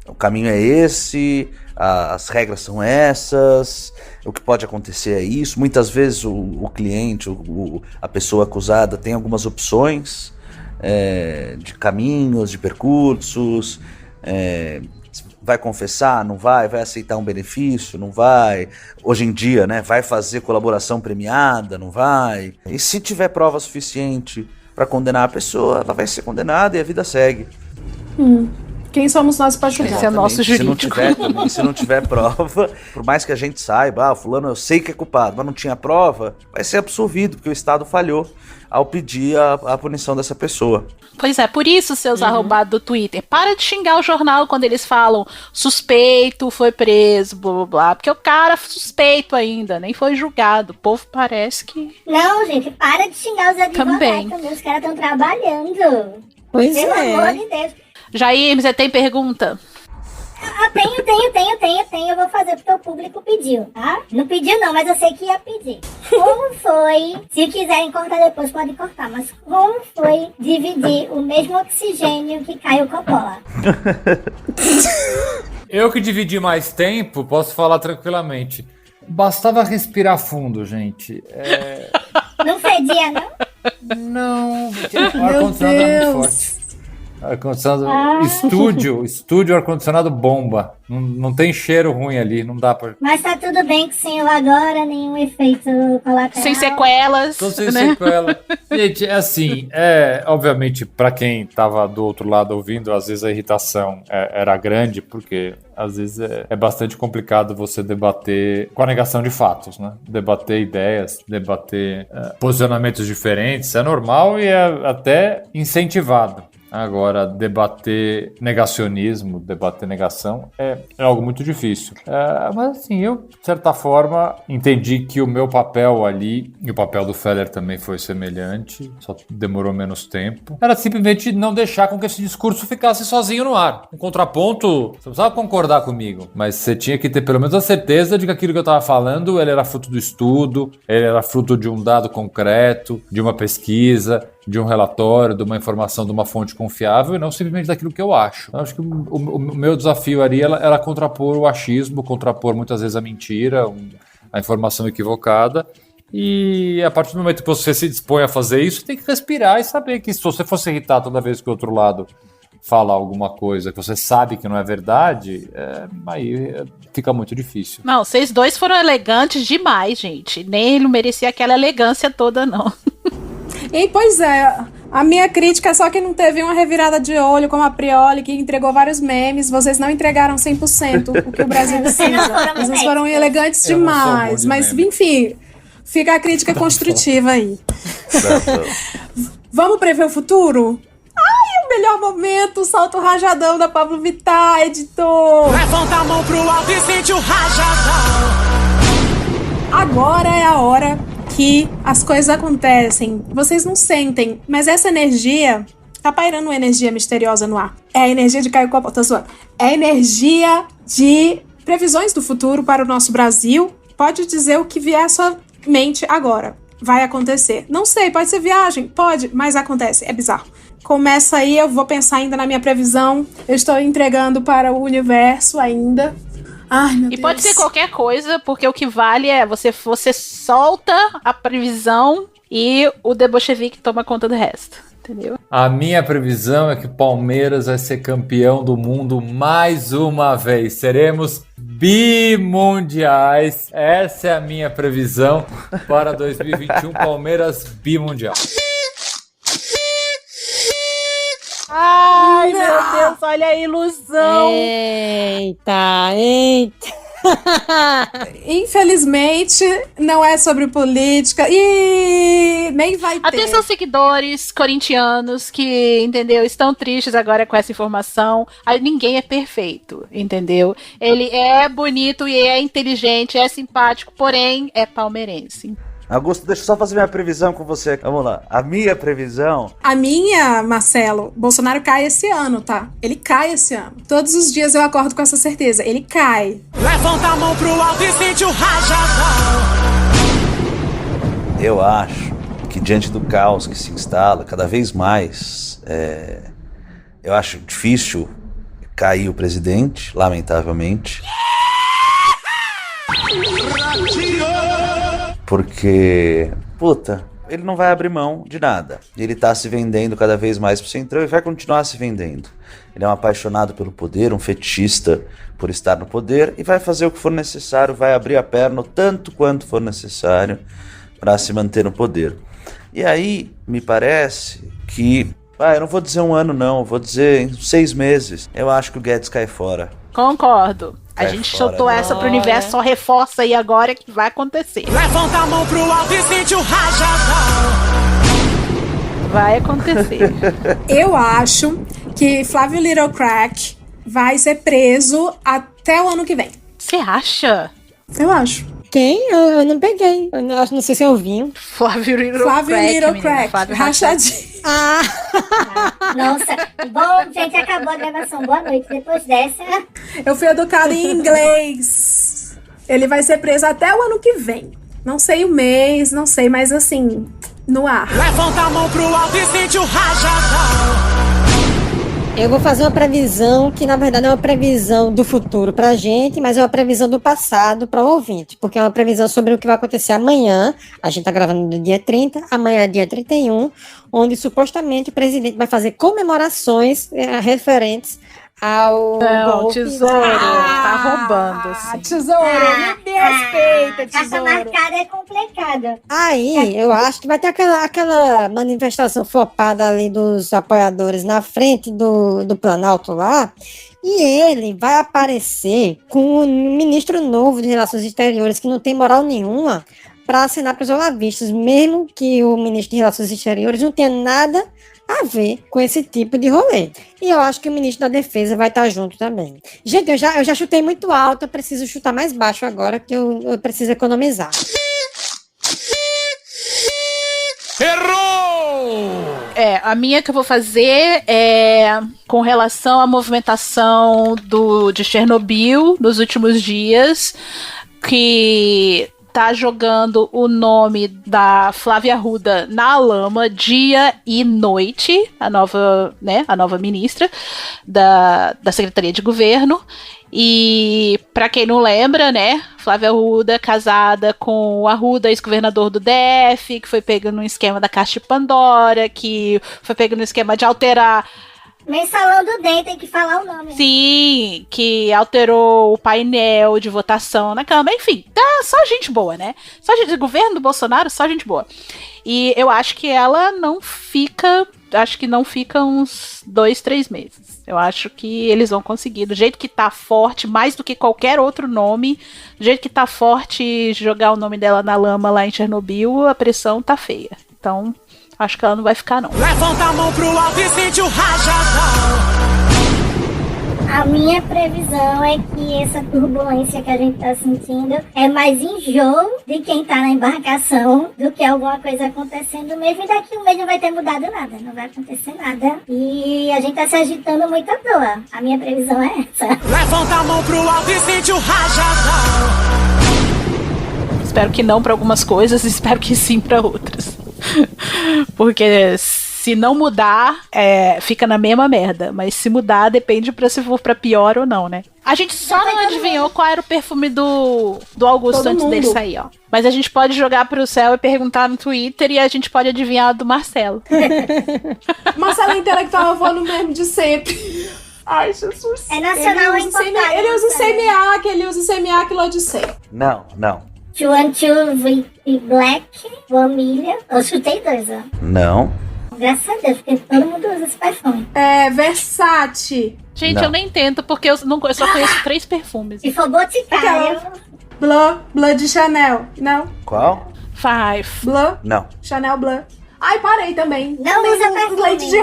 L: o caminho é esse, as regras são essas, o que pode acontecer é isso. Muitas vezes o cliente, a pessoa acusada tem algumas opções de caminhos, de percursos. Vai confessar, não vai aceitar um benefício, não vai, hoje em dia, né, vai fazer colaboração premiada, não vai, e se tiver prova suficiente para condenar a pessoa, ela vai ser condenada e a vida segue.
F: Quem somos nós para julgar?
I: Esse é o nosso jurídico.
L: Se não tiver prova, por mais que a gente saiba, fulano eu sei que é culpado, mas não tinha prova, vai ser absolvido, porque o Estado falhou ao pedir a punição dessa pessoa.
I: Pois é, por isso, seus arrombados do Twitter, para de xingar o jornal quando eles falam suspeito, foi preso, blá blá blá, porque o cara suspeito ainda, nem foi julgado. O povo parece que...
M: Não, gente, para de xingar os advogados também. Os caras estão trabalhando.
J: Pois
M: Pelo amor de Deus.
I: Jair, você tem pergunta?
M: Tenho. Eu vou fazer porque o público pediu, tá? Não pediu não, mas eu sei que ia pedir. Como foi, se quiserem cortar depois, pode cortar, mas como foi dividir o mesmo oxigênio que Caio Coppola?
K: Eu que dividi mais tempo, posso falar tranquilamente. Bastava respirar fundo, gente.
M: Não fedia, não?
K: Não. O ar-condicionado é muito forte. Ar-condicionado, estúdio, ar-condicionado bomba. Não tem cheiro ruim ali, não dá pra...
M: Mas tá tudo bem que sem eu agora, nenhum efeito colateral.
I: Sem sequelas.
K: Tô sem sequela. Gente, é assim, obviamente, pra quem tava do outro lado ouvindo, às vezes a irritação era grande, porque às vezes é bastante complicado você debater com a negação de fatos, né? Debater ideias, debater posicionamentos diferentes, é normal e é até incentivado. Agora, debater negacionismo, debater negação é algo muito difícil. Mas assim, eu, de certa forma, entendi que o meu papel ali, e o papel do Feller também foi semelhante, só demorou menos tempo, era simplesmente não deixar com que esse discurso ficasse sozinho no ar. Um contraponto, você não precisava concordar comigo, mas você tinha que ter pelo menos a certeza de que aquilo que eu estava falando, ele era fruto do estudo, ele era fruto de um dado concreto, de uma pesquisa, de um relatório, de uma informação, de uma fonte confiável e não simplesmente daquilo que eu acho. Eu acho que o meu desafio ali era contrapor o achismo, contrapor muitas vezes a mentira, a informação equivocada. E a partir do momento que você se dispõe a fazer isso, tem que respirar e saber que se você for se irritar toda vez que o outro lado fala alguma coisa que você sabe que não é verdade, aí fica muito difícil.
I: Não, vocês dois foram elegantes demais, gente. Nem ele merecia aquela elegância toda, não.
F: E pois é, a minha crítica é só que não teve uma revirada de olho como a Prioli, que entregou vários memes. Vocês não entregaram 100% o que o Brasil precisa. Vocês foram elegantes demais. Mas, enfim, fica a crítica construtiva aí. Vamos prever o futuro? Ai, o melhor momento, o salto rajadão da Pablo Vittar, editor.
H: Levanta a mão pro alto e sente o rajadão.
F: Agora é a hora que as coisas acontecem. Vocês não sentem, mas essa energia tá pairando uma energia misteriosa no ar. É a energia de Caio Coppola, tô zoando. É a energia de previsões do futuro para o nosso Brasil. Pode dizer o que vier à sua mente agora. Vai acontecer. Não sei, pode ser viagem? Pode, mas acontece. É bizarro. Começa aí, eu vou pensar ainda na minha previsão. Eu estou entregando para o universo ainda. Ai, meu Deus.
I: E pode ser qualquer coisa, porque o que vale é você solta a previsão e o The Bolshevik toma conta do resto, entendeu?
K: A minha previsão é que o Palmeiras vai ser campeão do mundo mais uma vez. Seremos bimundiais. Essa é a minha previsão para 2021, Palmeiras bimundial.
I: Ai, meu Deus, olha a ilusão.
J: Eita.
F: Infelizmente, não é sobre política e nem vai ter.
I: Atenção, seguidores corintianos que, entendeu, estão tristes agora com essa informação. Ninguém é perfeito, entendeu? Ele é bonito e é inteligente, é simpático, porém é palmeirense.
L: Augusto, deixa eu só fazer minha previsão com você. Vamos lá. A minha previsão...
F: A minha, Marcelo, Bolsonaro cai esse ano, tá? Ele cai esse ano. Todos os dias eu acordo com essa certeza. Ele cai.
H: Levanta a mão pro alto e sente o rajadão.
L: Eu acho que diante do caos que se instala cada vez mais, eu acho difícil cair o presidente, lamentavelmente. Porque, ele não vai abrir mão de nada. Ele tá se vendendo cada vez mais pro Centrão e vai continuar se vendendo. Ele é um apaixonado pelo poder, um fetichista por estar no poder e vai fazer o que for necessário, vai abrir a perna o tanto quanto for necessário para se manter no poder. E aí, me parece que Eu não vou dizer 1 ano, não. Eu vou dizer em 6 meses. Eu acho que o Guedes cai fora.
I: Concordo. A
L: Cai
I: gente
L: fora,
I: soltou
L: né?
I: essa pro universo, só reforça aí agora que vai acontecer.
H: Levanta a mão pro alto e sente o rajadão.
I: Vai acontecer.
F: Eu acho que Flávio Little Crack vai ser preso até o ano que vem.
I: Você acha?
F: Eu acho.
J: Quem? Eu não peguei. Eu não sei se eu ouvi.
I: Flávio Little
F: Crack.
I: Flávio
F: Rachadinho.
M: Nossa, bom, gente, acabou a gravação. Boa noite. Depois dessa...
F: Eu fui educada em inglês. Ele vai ser preso até o ano que vem. Não sei o mês, não sei, mas assim, no ar.
H: Levanta a mão pro alto e sente o rajadão.
J: Eu vou fazer uma previsão que, na verdade, é uma previsão do futuro pra gente, mas é uma previsão do passado para o ouvinte, porque é uma previsão sobre o que vai acontecer amanhã. A gente tá gravando no dia 30, amanhã é dia 31, onde supostamente o presidente vai fazer comemorações referentes ao golpe.
I: Tesouro, tá roubando, assim.
F: Tesouro, me respeita,
M: Essa
F: tesouro.
M: marcada é complicada.
J: Aí, eu acho que vai ter aquela manifestação flopada ali dos apoiadores na frente do Planalto lá, e ele vai aparecer com um ministro novo de Relações Exteriores que não tem moral nenhuma para assinar para os olavistas, mesmo que o ministro de Relações Exteriores não tenha nada a ver com esse tipo de rolê. E eu acho que o ministro da Defesa vai estar junto também. Gente, eu já chutei muito alto, eu preciso chutar mais baixo agora, que eu preciso economizar.
H: Errou!
I: A minha que eu vou fazer é com relação à movimentação de Chernobyl nos últimos dias, que tá jogando o nome da Flávia Arruda na lama dia e noite, a nova ministra da Secretaria de Governo. E pra quem não lembra, né, Flávia Arruda casada com o Arruda, ex-governador do DF, que foi pego no esquema da Caixa de Pandora, que foi pego no esquema de alterar...
M: Mensalão do DEM, tem que falar o nome.
I: Sim, que alterou o painel de votação na Câmara. Enfim, tá só gente boa, né? Só gente do governo do Bolsonaro, só gente boa. E eu acho que ela não fica... Acho que não fica uns 2-3 meses. Eu acho que eles vão conseguir. Do jeito que tá forte, mais do que qualquer outro nome, do jeito que tá forte jogar o nome dela na lama lá em Chernobyl, a pressão tá feia. Então... acho que ela não vai ficar, não.
H: Levanta a mão pro alto e sente o rajadão.
M: A minha previsão é que essa turbulência que a gente tá sentindo é mais enjoo de quem tá na embarcação do que alguma coisa acontecendo mesmo. E daqui um mês não vai ter mudado nada, não vai acontecer nada. E a gente tá se agitando muito à toa. A minha previsão é essa.
H: Levanta a mão pro alto e sente o rajadão.
I: Espero que não pra algumas coisas, espero que sim pra outras. Porque se não mudar, fica na mesma merda. Mas se mudar, depende se for pra pior ou não, né? A gente só não adivinhou qual era o perfume do Augusto antes dele sair, ó. Mas a gente pode jogar pro céu e perguntar no Twitter, e a gente pode adivinhar do Marcelo.
F: Marcelo é intelectual, eu vou no mesmo de sempre. Ai, Jesus.
M: É nacional,
F: ele usa o CMA, ele usa o CMA que Odisseia.
L: Não.
M: 212 Black, Família. Eu chutei 2, ó.
L: Não.
M: Graças a Deus, porque todo mundo usa esse perfume.
F: Versace.
I: Gente,
L: Não.
I: eu nem tento, porque eu só conheço 3 perfumes.
M: Se for Boticário.
F: Bleu de Chanel. Não.
L: Qual?
I: Five.
F: Bleu.
L: Não.
F: Chanel Bleu. Ai, parei também.
M: Não
F: tem
M: usa perfume.
F: leite de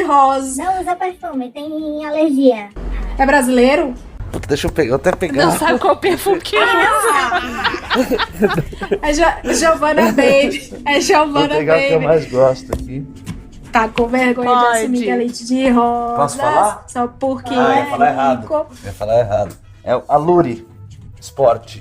F: rosas.
M: Não usa perfume, tem alergia.
F: É brasileiro?
L: Puta, deixa eu até pegar.
I: Não sabe qual perfume que é.
F: É Giovanna Baby. É Giovanna
L: Vou pegar o que eu
F: Baby.
L: mais gosto aqui.
F: Tá com vergonha de assumir que é leite de rosas.
L: Posso falar?
F: Só porque
L: Eu ia falar
F: rico.
L: errado. Eu ia falar errado. É a Luri Sport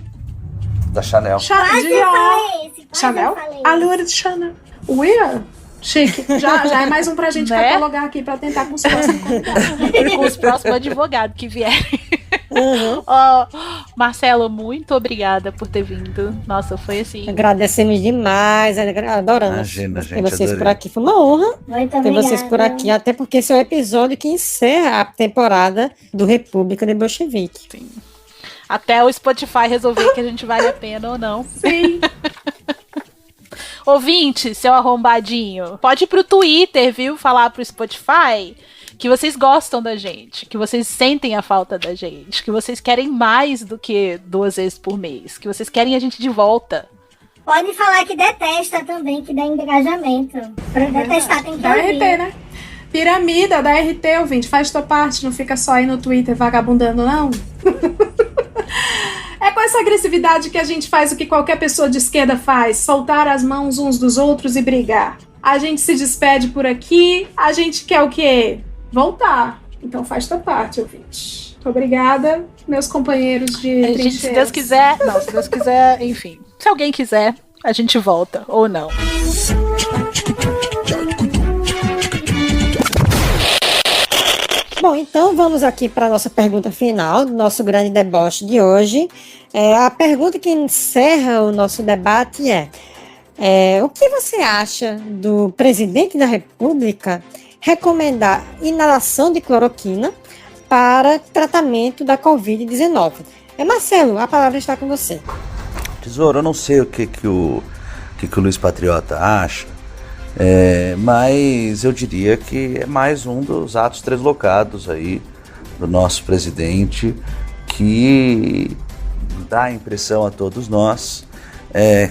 L: da Chanel.
F: Chanel? A Lura de Chanel. Weird. Chique. Já é mais um pra gente
I: Né?
F: catalogar aqui pra tentar com os próximos convidados.
I: Com os próximos advogados que vierem. Ó, Marcelo, muito obrigada por ter vindo. Nossa, foi assim.
J: Agradecemos demais, adoramos
L: Imagina,
J: ter
L: gente,
J: vocês
L: adorei.
J: por aqui. Foi uma honra
M: Muito
J: ter
M: obrigada.
J: vocês por aqui, até porque esse é o episódio que encerra a temporada do República de Bolchevique.
I: Até o Spotify resolver que a gente vale a pena ou não.
F: Sim.
I: Ouvinte, seu arrombadinho, pode ir pro Twitter, viu? Falar pro Spotify que vocês gostam da gente, que vocês sentem a falta da gente, que vocês querem mais do que 2 vezes por mês, que vocês querem a gente de volta.
M: Pode falar que detesta também, que dá engajamento. Pra detestar tem que
F: da
M: ouvir.
F: RT, né? Piramida da RT, ouvinte. Faz tua parte, não fica só aí no Twitter vagabundando, não. É com essa agressividade que a gente faz o que qualquer pessoa de esquerda faz: soltar as mãos uns dos outros e brigar. A gente se despede por aqui. A gente quer o quê? Voltar. Então faz tua parte, ouvinte. Muito obrigada, meus companheiros de trincheiras.
I: Se Deus quiser... Não, se Deus quiser, enfim. Se alguém quiser, a gente volta. Ou não.
J: Bom, então vamos aqui para a nossa pergunta final do nosso grande deboche de hoje. A pergunta que encerra o nosso debate é: o que você acha do presidente da República recomendar inalação de cloroquina para tratamento da Covid-19? Marcelo, a palavra está com você.
L: Tesouro, eu não sei o que o Luiz Patriota acha, mas eu diria que é mais um dos atos deslocados aí do nosso presidente, que dá a impressão a todos nós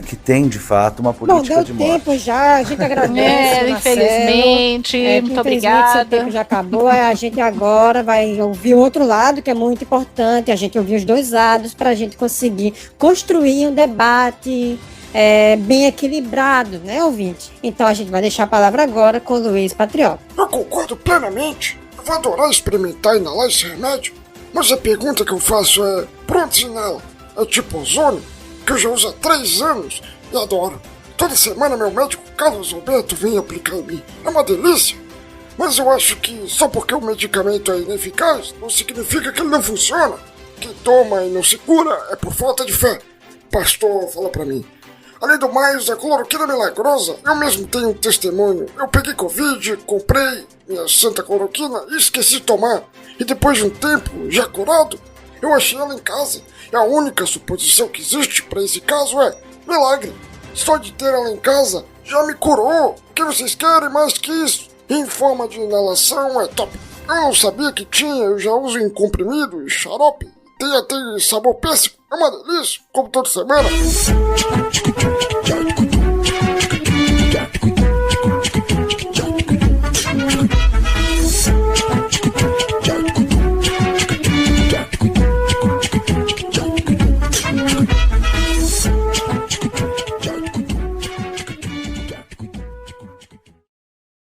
L: que tem de fato uma política de morte.
J: Deu tempo já, a gente agradece.
I: Infelizmente, muito obrigada.
J: Seu tempo já acabou, a gente agora vai ouvir o outro lado, que é muito importante, a gente ouvir os dois lados para a gente conseguir construir um debate bem equilibrado, né, ouvinte? Então a gente vai deixar a palavra agora com o Luiz Patriota.
G: Eu concordo plenamente. Eu vou adorar experimentar e inalar esse remédio. Mas a pergunta que eu faço é: pronto, inala? É tipo ozônio? Que eu já uso há 3 anos e adoro. Toda semana meu médico Carlos Alberto vem aplicar em mim. É uma delícia. Mas eu acho que só porque o medicamento é ineficaz não significa que ele não funciona. Quem toma e não se cura é por falta de fé. Pastor fala pra mim. Além do mais, a cloroquina milagrosa, eu mesmo tenho um testemunho. Eu peguei Covid, comprei minha santa cloroquina e esqueci de tomar. E depois de um tempo, já curado, eu achei ela em casa. E a única suposição que existe para esse caso é milagre. Só de ter ela em casa já me curou. O que vocês querem mais que isso? E em forma de inalação é top. Eu não sabia que tinha, eu já uso em comprimido e xarope. Tem até sabor péssimo. É uma delícia, como toda semana.